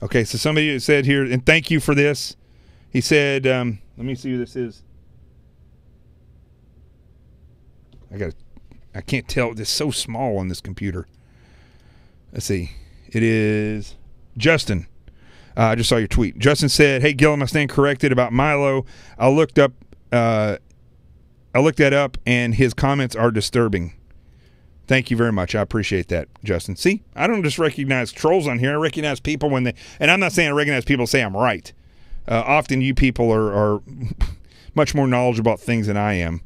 Okay, so somebody said here, and thank you for this. He said, let me see who this is. I can't tell. It's so small on this computer. Let's see. It is Justin. I just saw your tweet. Justin said, hey, Gillum, I stand corrected about Milo. I looked up I looked that up, and his comments are disturbing. Thank you very much. I appreciate that, Justin. See, I don't just recognize trolls on here. I recognize people when they, and I'm not saying I recognize people say I'm right. Often you people are much more knowledgeable about things than I am.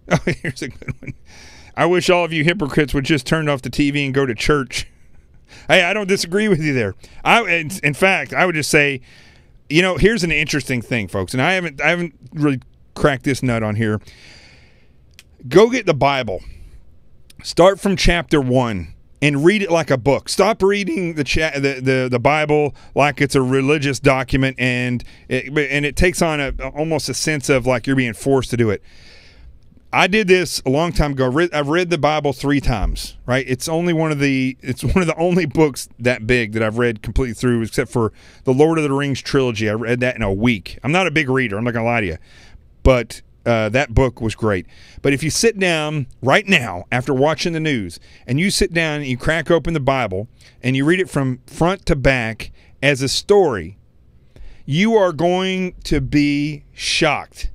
Oh, here's a good one. I wish all of you hypocrites would just turn off the TV and go to church. Hey, I don't disagree with you there. In fact, I would just say, you know, here's an interesting thing, folks, and I haven't really cracked this nut on here. Go get the Bible. Start from chapter 1 and read it like a book. Stop reading the Bible like it's a religious document, and it takes on almost a sense of like you're being forced to do it. I did this a long time ago. I've read the Bible 3 times, right? It's one of the only books that big that I've read completely through, except for the Lord of the Rings trilogy. I read that in a week. I'm not a big reader. I'm not going to lie to you. But that book was great. But if you sit down right now after watching the news, and you sit down and you crack open the Bible and you read it from front to back as a story, you are going to be shocked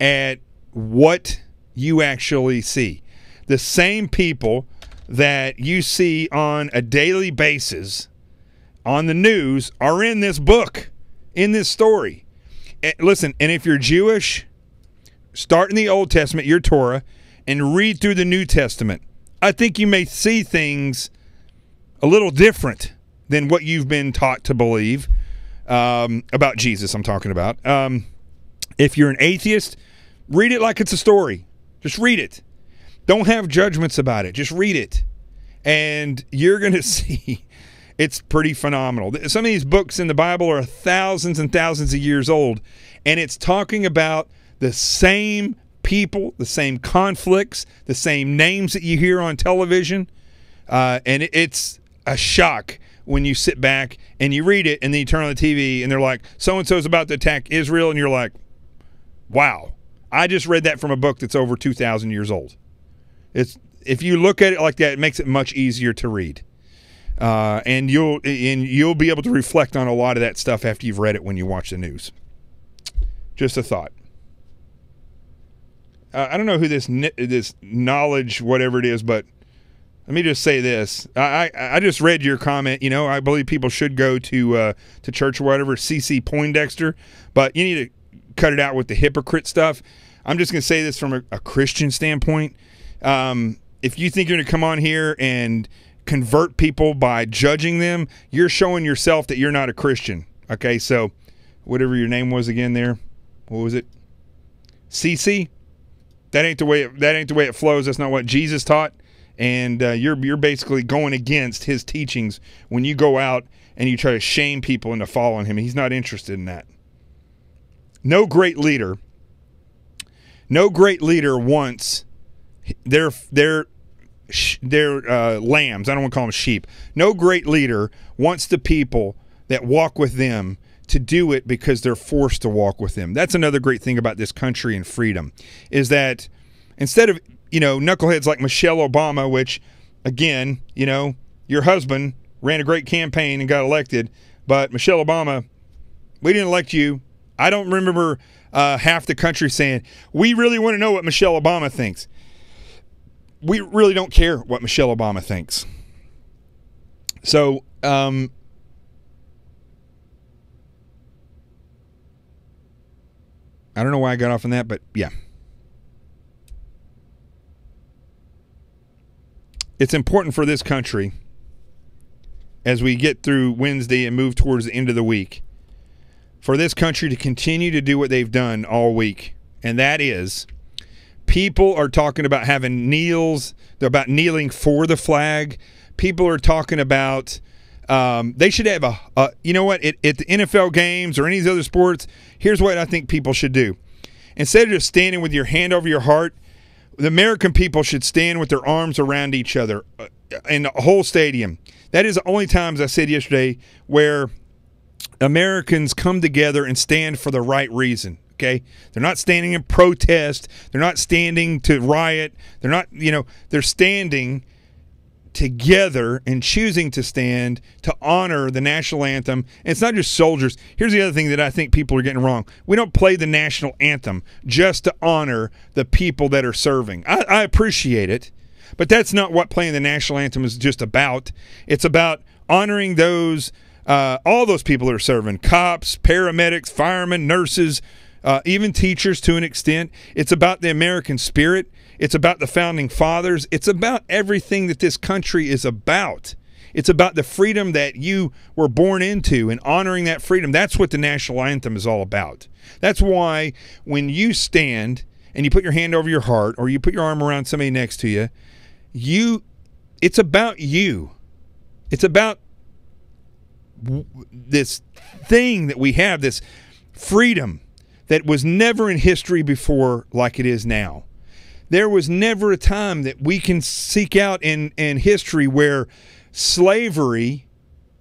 at what you actually see. The same people that you see on a daily basis on the news are in this book, in this story. Listen, and if you're Jewish, start in the Old Testament, your Torah, and read through the New Testament. I think you may see things a little different than what you've been taught to believe about Jesus, I'm talking about. If you're an atheist, read it like it's a story. Just read it. Don't have judgments about it. Just read it. And you're going to see it's pretty phenomenal. Some of these books in the Bible are thousands and thousands of years old, and it's talking about the same people, the same conflicts, the same names that you hear on television. And it's a shock when you sit back and you read it, and then you turn on the TV and they're like, so-and-so's about to attack Israel, and you're like, wow. I just read that from a book that's over 2,000 years old. If you look at it like that, it makes it much easier to read, and you'll be able to reflect on a lot of that stuff after you've read it when you watch the news. Just a thought. I don't know who this knowledge whatever it is, but let me just say this. I just read your comment. You know, I believe people should go to church or whatever. CC Poindexter, but you need to cut it out with the hypocrite stuff. I'm just going to say this from a Christian standpoint. If you think you're going to come on here and convert people by judging them, you're showing yourself that you're not a Christian. Okay, so whatever your name was again there, what was it? CC? That ain't the way it flows. That's not what Jesus taught. And you're basically going against his teachings when you go out and you try to shame people into following him. He's not interested in that. No great leader wants their lambs. I don't want to call them sheep. No great leader wants the people that walk with them to do it because they're forced to walk with them. That's another great thing about this country and freedom, is that instead of, you know, knuckleheads like Michelle Obama, which, again, you know, your husband ran a great campaign and got elected, but Michelle Obama, we didn't elect you. I don't remember half the country saying, we really want to know what Michelle Obama thinks. We really don't care what Michelle Obama thinks. So, I don't know why I got off on that, but yeah. It's important for this country, as we get through Wednesday and move towards the end of the week, for this country to continue to do what they've done all week. And that is, people are talking about having kneels, they're about kneeling for the flag. People are talking about they should have you know what, at the NFL games or any of these other sports, here's what I think people should do. Instead of just standing with your hand over your heart, the American people should stand with their arms around each other in the whole stadium. That is the only times I said yesterday where Americans come together and stand for the right reason. Okay, they're not standing in protest. They're not standing to riot. They're not, you know, they're standing together and choosing to stand to honor the national anthem. And it's not just soldiers. Here's the other thing that I think people are getting wrong. We don't play the national anthem just to honor the people that are serving. I appreciate it, but that's not what playing the national anthem is just about. It's about honoring those, all those people that are serving, cops, paramedics, firemen, nurses, even teachers to an extent. It's about the American spirit. It's about the founding fathers. It's about everything that this country is about. It's about the freedom that you were born into and honoring that freedom. That's what the national anthem is all about. That's why when you stand and you put your hand over your heart or you put your arm around somebody next to you, it's about you. It's about this thing that we have, this freedom that was never in history before like it is now. There was never a time that we can seek out in history where slavery,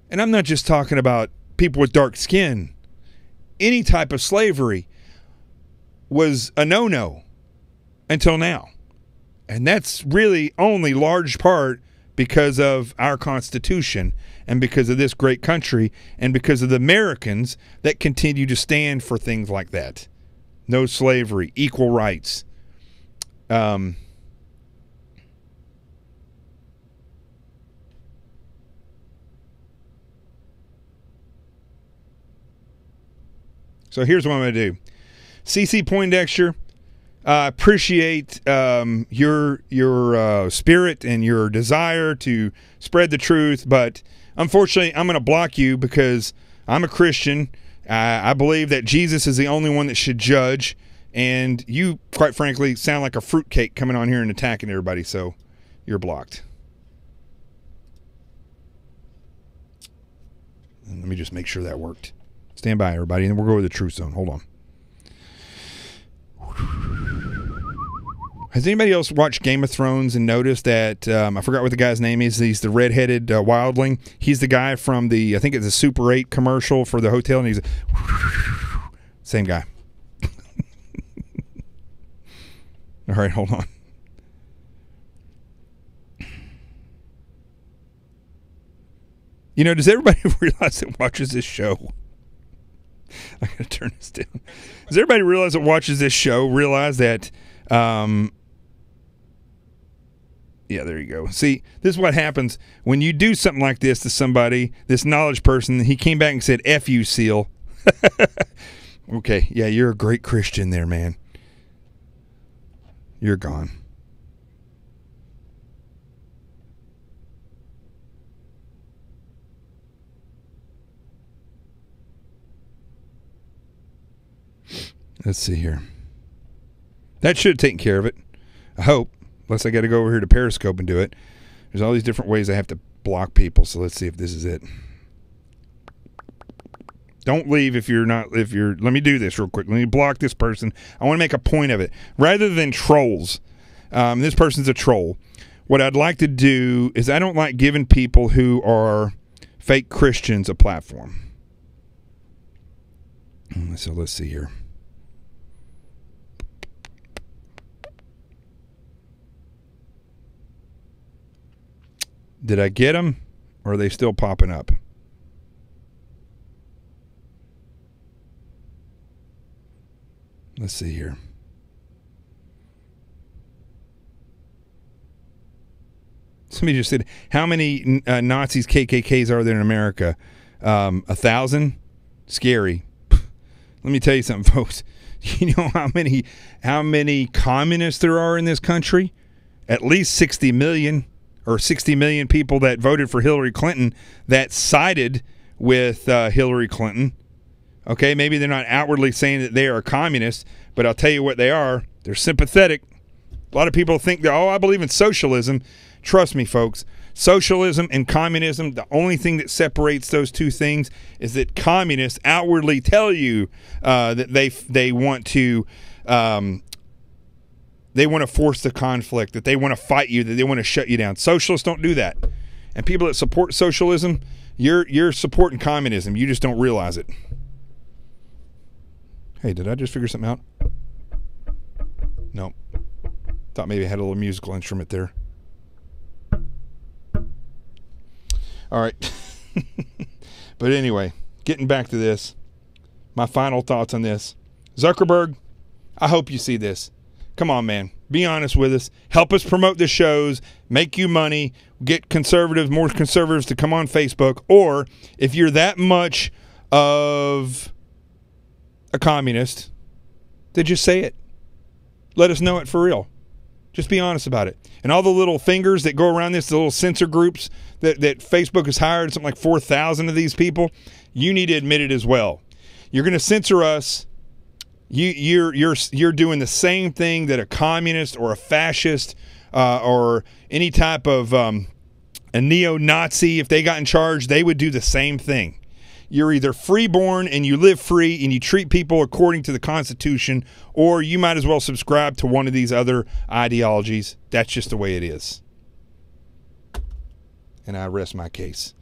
and I'm not just talking about people with dark skin, any type of slavery was a no-no until now. And that's really only large part because of our Constitution and because of this great country and because of the Americans that continue to stand for things like that. No slavery, equal rights. So here's what I'm going to do. CC Poindexter, I appreciate your spirit and your desire to spread the truth, but unfortunately I'm going to block you because I'm a Christian. I believe that Jesus is the only one that should judge. And you, quite frankly, sound like a fruitcake coming on here and attacking everybody, so you're blocked. And let me just make sure that worked. Stand by, everybody, and then we'll go to the truth zone. Hold on. Has anybody else watched Game of Thrones and noticed that, I forgot what the guy's name is, he's the redheaded wildling. He's the guy from the, I think it's a Super 8 commercial for the hotel, and he's same guy. All right, hold on. You know, does everybody realize that watches this show? I gotta turn this down. Does everybody realize that watches this show realize that? Yeah, there you go. See, this is what happens when you do something like this to somebody. This knowledge person, he came back and said, "F you, Seal." Okay, yeah, you're a great Christian there, man. You're gone. Let's see here. That should have taken care of it. I hope. Unless I got to go over here to Periscope and do it. There's all these different ways I have to block people. So let's see if this is it. Don't leave if you're not, let me do this real quick. Let me block this person. I want to make a point of it. Rather than trolls, this person's a troll. What I'd like to do is I don't like giving people who are fake Christians a platform. So let's see here. Did I get them, or are they still popping up? Let's see here. Somebody just said, how many Nazis, KKKs are there in America? 1,000? Scary. Let me tell you something, folks. You know how many communists there are in this country? At least 60 million, or 60 million people that voted for Hillary Clinton that sided with Hillary Clinton. Okay, maybe they're not outwardly saying that they are communists, but I'll tell you what they are. They're sympathetic. A lot of people think that, oh, I believe in socialism. Trust me, folks. Socialism and communism, the only thing that separates those two things is that communists outwardly tell you that they want to force the conflict, that they want to fight you, that they want to shut you down. Socialists don't do that. And people that support socialism, you're supporting communism. You just don't realize it. Hey, did I just figure something out? Nope. Thought maybe I had a little musical instrument there. All right. But anyway, getting back to this, my final thoughts on this. Zuckerberg, I hope you see this. Come on, man. Be honest with us. Help us promote the shows. Make you money. Get conservatives, more conservatives to come on Facebook. Or if you're that much of a communist, then just say it. Let us know it for real. Just be honest about it. And all the little fingers that go around this, the little censor groups that Facebook has hired, something like 4,000 of these people, you need to admit it as well. You're going to censor us. You're doing the same thing that a communist or a fascist or any type of a neo-Nazi, if they got in charge, they would do the same thing. You're either freeborn and you live free and you treat people according to the Constitution, or you might as well subscribe to one of these other ideologies. That's just the way it is. And I rest my case.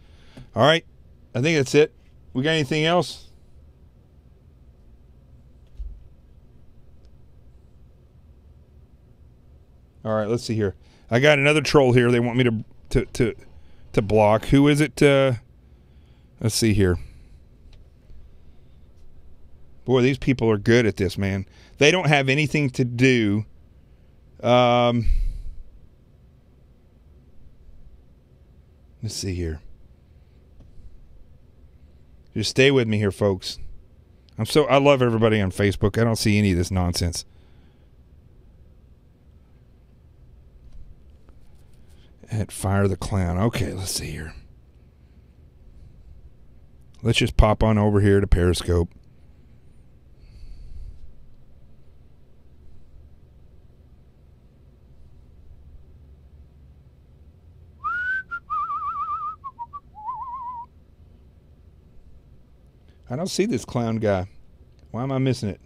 All right. I think that's it. We got anything else? All right, let's see here. I got another troll here. They want me to block. Who is it? Let's see here. Boy, these people are good at this, man. They don't have anything to do. Let's see here. Just stay with me here, folks. I love everybody on Facebook. I don't see any of this nonsense. At Fire the Clown. Okay, let's see here. Let's just pop on over here to Periscope. I don't see this clown guy. Why am I missing it?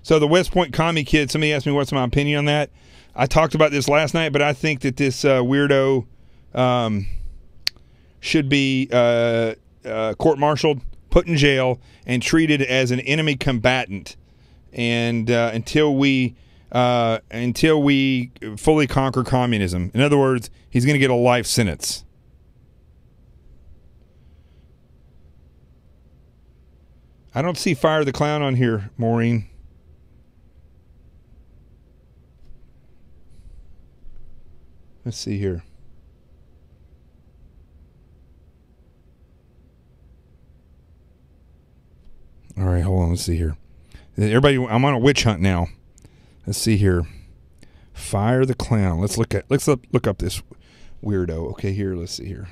So the West Point commie kid, somebody asked me what's my opinion on that. I talked about this last night, but I think that this weirdo should be court-martialed, put in jail, and treated as an enemy combatant, and until we fully conquer communism. In other words, he's going to get a life sentence. I don't see Fire the Clown on here, Maureen. Let's see here. All right, hold on. Let's see here. Everybody, I'm on a witch hunt now. Let's see here. Fire the Clown. Let's look up this weirdo. Okay, here. Let's see here.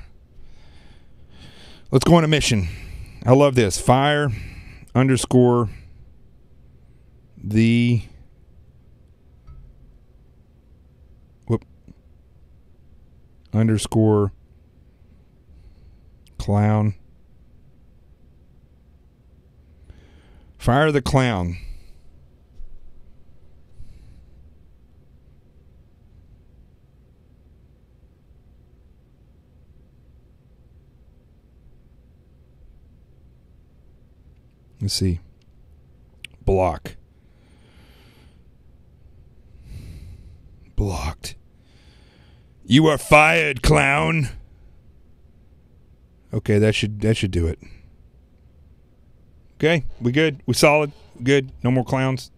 Let's go on a mission. I love this. Fire _ the _ clown. Fire the Clown. Let's see. Block. Blocked. You are fired, clown. Okay, that should do it. Okay, we good? We solid? Good? No more clowns?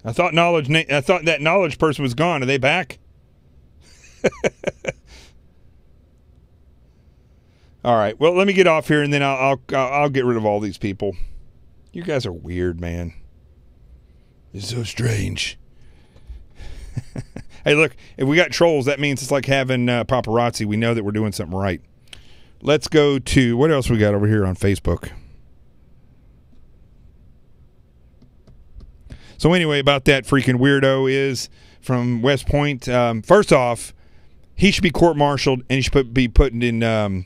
I thought that knowledge person was gone. Are they back? All right. Well, let me get off here, and then I'll get rid of all these people. You guys are weird, man. It's so strange. Hey, look, if we got trolls, that means it's like having paparazzi. We know that we're doing something right. Let's go to, what else we got over here on Facebook? So anyway, about that freaking weirdo is from West Point. First off, he should be court-martialed, and he should be put in the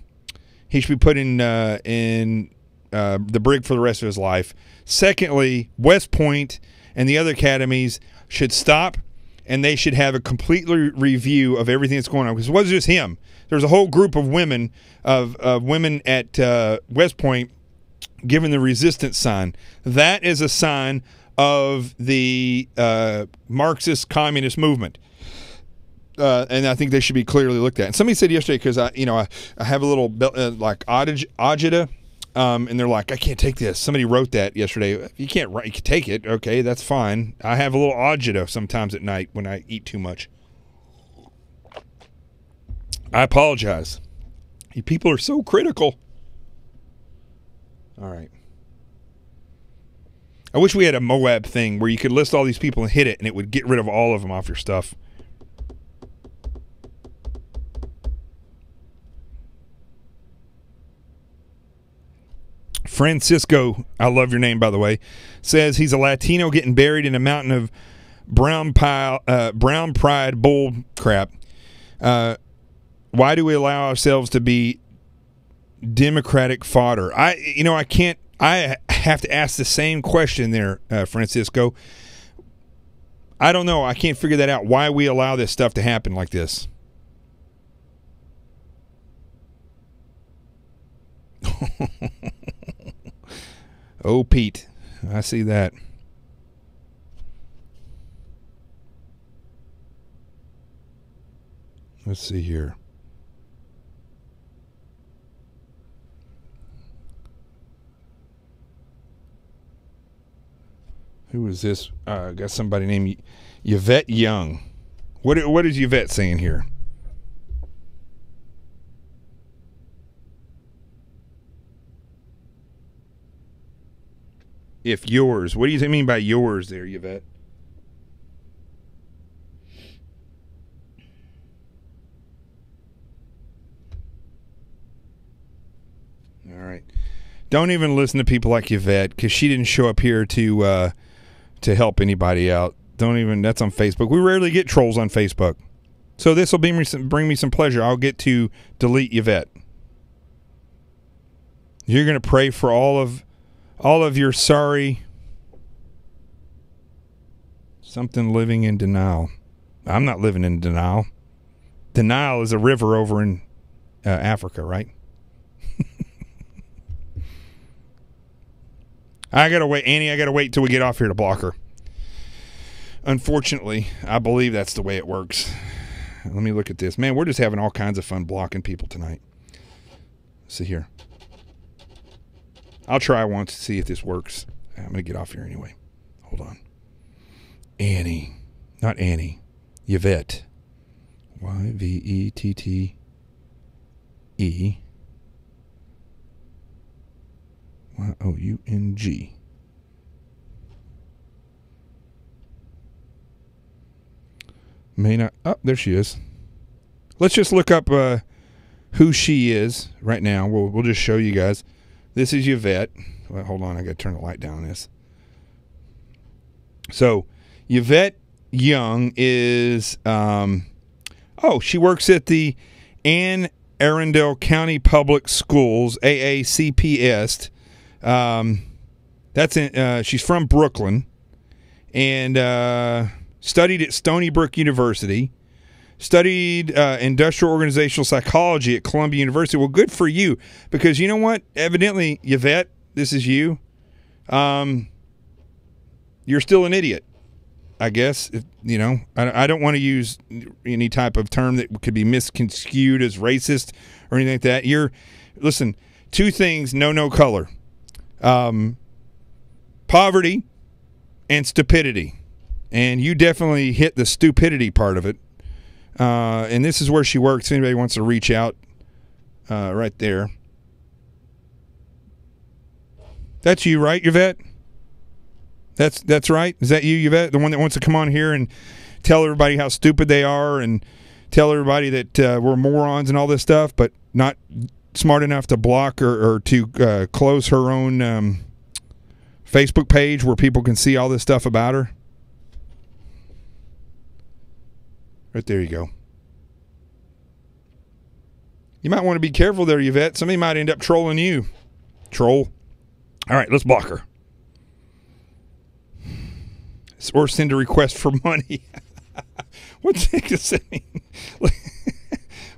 brig for the rest of his life. Secondly, West Point and the other academies should stop and they should have a complete review of everything that's going on, because it wasn't just him. There's a whole group of women women at West Point giving the resistance sign. That is a sign of the Marxist communist movement. And I think they should be clearly looked at. And somebody said yesterday, because I have a little like agita, and they're like, I can't take this. Somebody wrote that yesterday. You can't write. You can take it. Okay, that's fine. I have a little agita sometimes at night when I eat too much. I apologize. You people are so critical. All right. I wish we had a Moab thing where you could list all these people and hit it, and it would get rid of all of them off your stuff. Francisco, I love your name, by the way, says he's a Latino getting buried in a mountain of brown pride bull crap. Why do we allow ourselves to be Democratic fodder? I have to ask the same question there, Francisco. I don't know. I can't figure that out. Why we allow this stuff to happen like this. Oh, Pete, I see that. Let's see here. Who is this? Got somebody named Yvette Young. What is Yvette saying here? If yours. What do you mean by yours there, Yvette? All right. Don't even listen to people like Yvette, because she didn't show up here to help anybody out. Don't even. That's on Facebook. We rarely get trolls on Facebook. So this will bring me some pleasure. I'll get to delete Yvette. You're going to pray for all of your sorry something living in denial. I'm not living in denial. Denial is a river over in Africa, right? I gotta wait, Annie. I gotta wait till we get off here to block her. Unfortunately, I believe that's the way it works. Let me look at this. Man, we're just having all kinds of fun blocking people tonight. Let's see here. I'll try once to see if this works. I'm going to get off here anyway. Hold on. Annie. Not Annie. Yvette. Y-V-E-T-T-E. Y-O-U-N-G. May not. Oh, there she is. Let's just look up who she is right now. We'll just show you guys. This is Yvette. Well, hold on, I got to turn the light down on this. So, Yvette Young is, she works at the Anne Arundel County Public Schools, AACPS. She's from Brooklyn, and studied at Stony Brook University. Studied industrial organizational psychology at Columbia University. Well, good for you, because you know what? Evidently, Yvette, this is you. You're still an idiot, I guess. I don't want to use any type of term that could be misconstrued as racist or anything like that. Listen, two things, no color. Poverty and stupidity. And you definitely hit the stupidity part of it. And this is where she works. If anybody wants to reach out, right there. That's you, right, Yvette? That's right. Is that you, Yvette? The one that wants to come on here and tell everybody how stupid they are and tell everybody that we're morons and all this stuff, but not smart enough to block or to close her own Facebook page where people can see all this stuff about her? Right there you go. You might want to be careful there, Yvette. Somebody might end up trolling you. Troll. All right, let's block her. Or send a request for money. What the heck does that mean?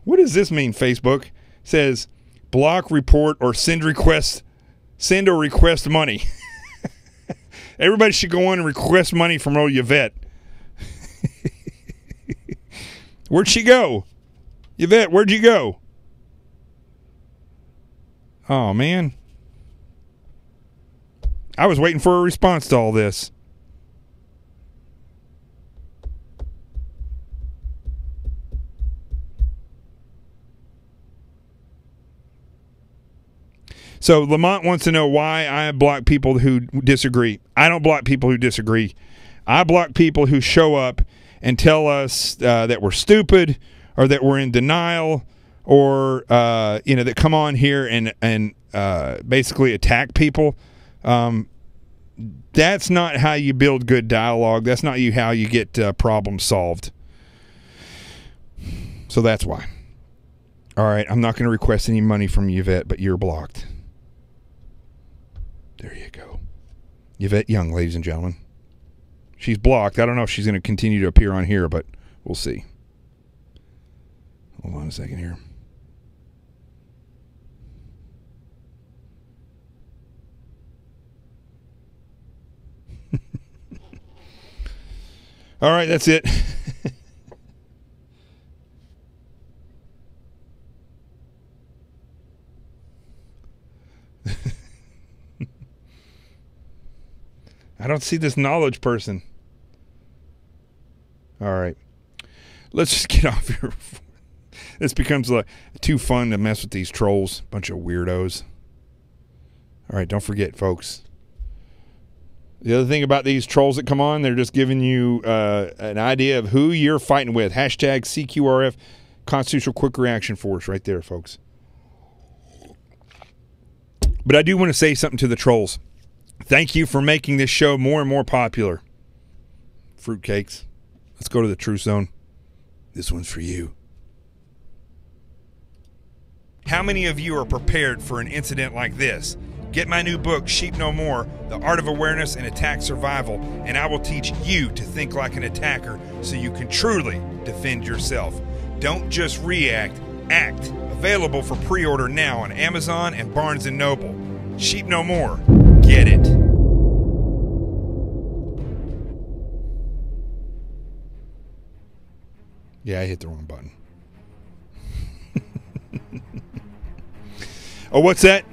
What does this mean, Facebook? It says block, report, or send or request money. Everybody should go on and request money from old Yvette. Where'd she go? Yvette, where'd you go? Oh, man. I was waiting for a response to all this. So Lamont wants to know why I block people who disagree. I don't block people who disagree. I block people who show up and tell us that we're stupid or that we're in denial or that come on here and basically attack people. That's not how you build good dialogue. That's not how you get problems solved. So that's why. All right, I'm not going to request any money from Yvette, but you're blocked. There you go. Yvette Young, ladies and gentlemen. She's blocked. I don't know if she's going to continue to appear on here, but we'll see. Hold on a second here. All right, that's it. I don't see this knowledge person. All right. Let's just get off here. This becomes too fun to mess with these trolls. Bunch of weirdos. All right, don't forget, folks. The other thing about these trolls that come on, they're just giving you an idea of who you're fighting with. Hashtag CQRF, Constitutional Quick Reaction Force, right there, folks. But I do want to say something to the trolls. Thank you for making this show more and more popular. Fruitcakes. Let's go to the Truth Zone. This one's for you. How many of you are prepared for an incident like this? Get my new book, Sheep No More, The Art of Awareness and Attack Survival, and I will teach you to think like an attacker so you can truly defend yourself. Don't just react, act. Available for pre-order now on Amazon and Barnes & Noble. Sheep No More. Get it. Yeah, I hit the wrong button. Oh, what's that?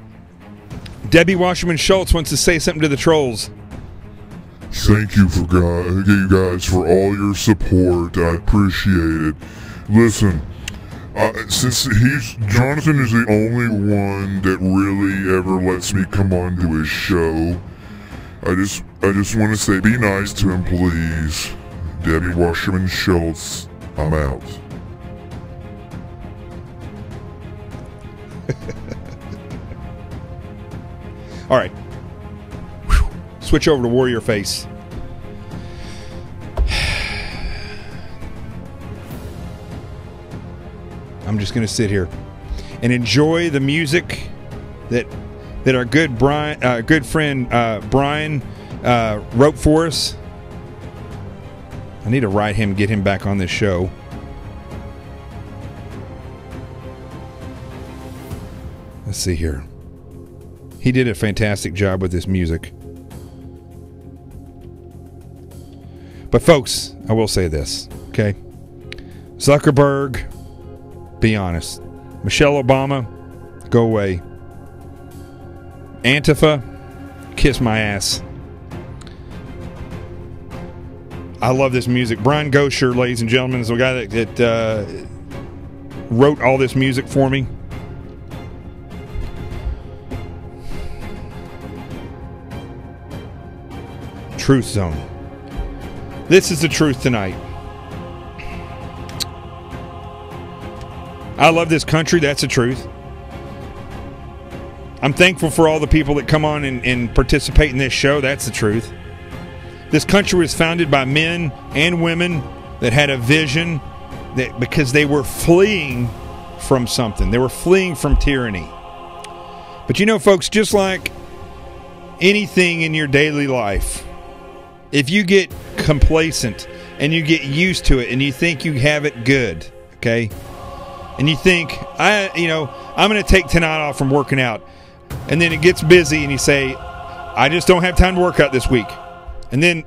Debbie Wasserman Schultz wants to say something to the trolls. Thank you you guys for all your support. I appreciate it. Listen, since Jonathan is the only one that really ever lets me come on to his show, I just want to say, be nice to him, please. Debbie Wasserman Schultz, I'm out. All right. Whew. Switch over to Warrior Face. I'm just going to sit here and enjoy the music that our good friend Brian wrote for us. I need to write him, get him back on this show. Let's see here. He did a fantastic job with this music. But folks, I will say this, okay? Zuckerberg, be honest. Michelle Obama, go away. Antifa, kiss my ass. I love this music. Brian Gosher, ladies and gentlemen, is the guy that wrote all this music for me. Truth Zone. This is the truth tonight. I love this country. That's the truth. I'm thankful for all the people that come on and participate in this show. That's the truth. This country was founded by men and women that had a vision, that because they were fleeing from something. They were fleeing from tyranny. But you know, folks, just like anything in your daily life, if you get complacent and you get used to it and you think you have it good, okay? And you think, I'm going to take tonight off from working out. And then it gets busy and you say, I just don't have time to work out this week. And then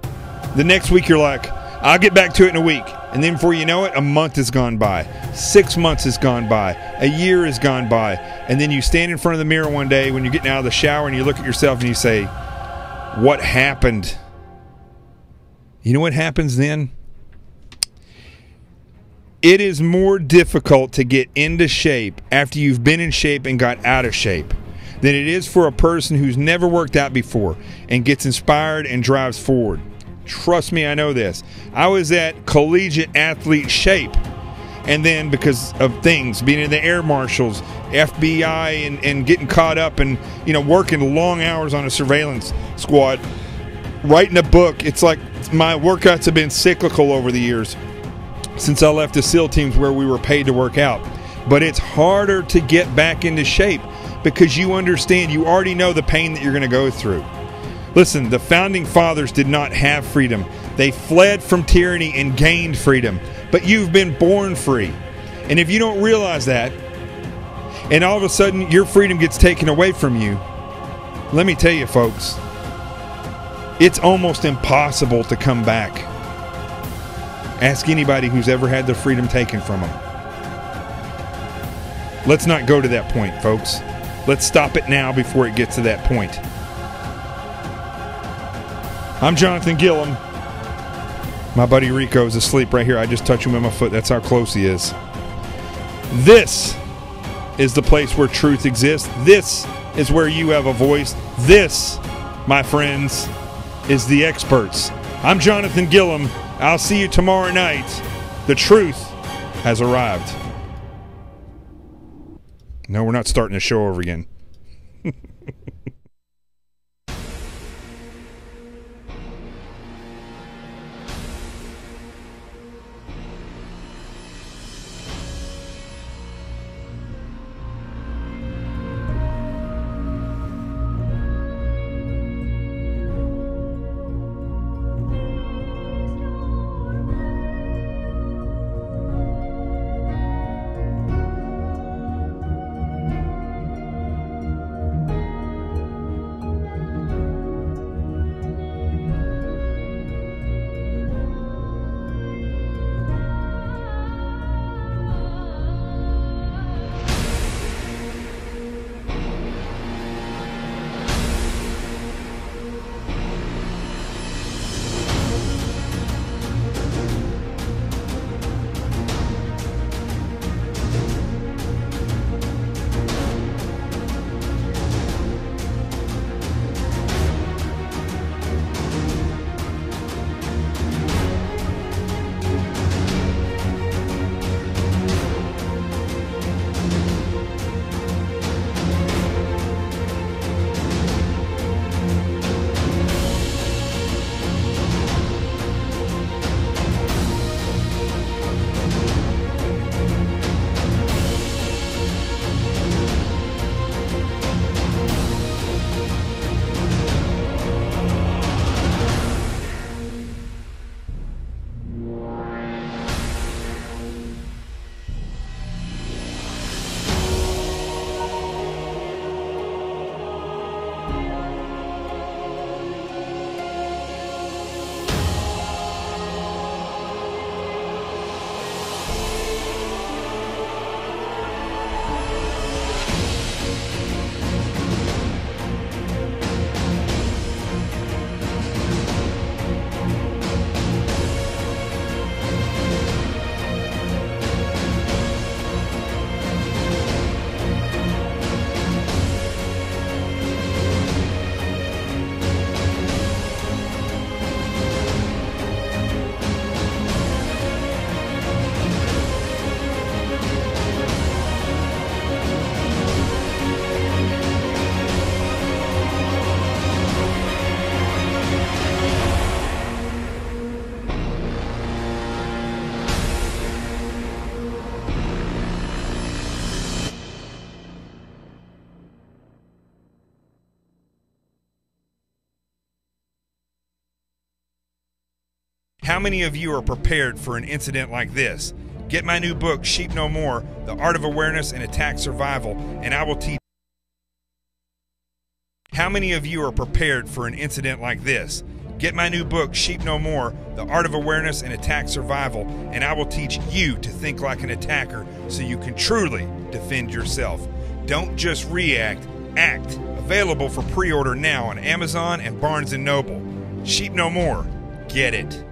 the next week you're like, I'll get back to it in a week. And then before you know it, a month has gone by. 6 months has gone by. A year has gone by. And then you stand in front of the mirror one day when you're getting out of the shower and you look at yourself and you say, what happened? You know what happens then? It is more difficult to get into shape after you've been in shape and got out of shape than it is for a person who's never worked out before and gets inspired and drives forward. Trust me, I know this. I was at collegiate athlete shape, and then because of things, being in the air marshals, FBI, and getting caught up and working long hours on a surveillance squad, writing a book, it's like my workouts have been cyclical over the years since I left the SEAL teams where we were paid to work out. But it's harder to get back into shape because you understand, you already know the pain that you're going to go through. Listen, the founding fathers did not have freedom. They fled from tyranny and gained freedom. But you've been born free. And if you don't realize that, and all of a sudden your freedom gets taken away from you, let me tell you, folks, it's almost impossible to come back. Ask anybody who's ever had their freedom taken from them. Let's not go to that point, folks. Let's stop it now before it gets to that point. I'm Jonathan Gillum. My buddy Rico is asleep right here. I just touch him with my foot. That's how close he is. This is the place where truth exists. This is where you have a voice. This, my friends, is The Experts. I'm Jonathan Gillum. I'll see you tomorrow night. The truth has arrived. No, we're not starting the show over again. How many of you are prepared for an incident like this? Get my new book, Sheep No More, The Art of Awareness and Attack Survival, and I will teach. How many of you are prepared for an incident like this? Get my new book, Sheep No More, The Art of Awareness and Attack Survival, and I will teach you to think like an attacker so you can truly defend yourself. Don't just react, act. Available for pre-order now on Amazon and Barnes & Noble. Sheep No More. Get it.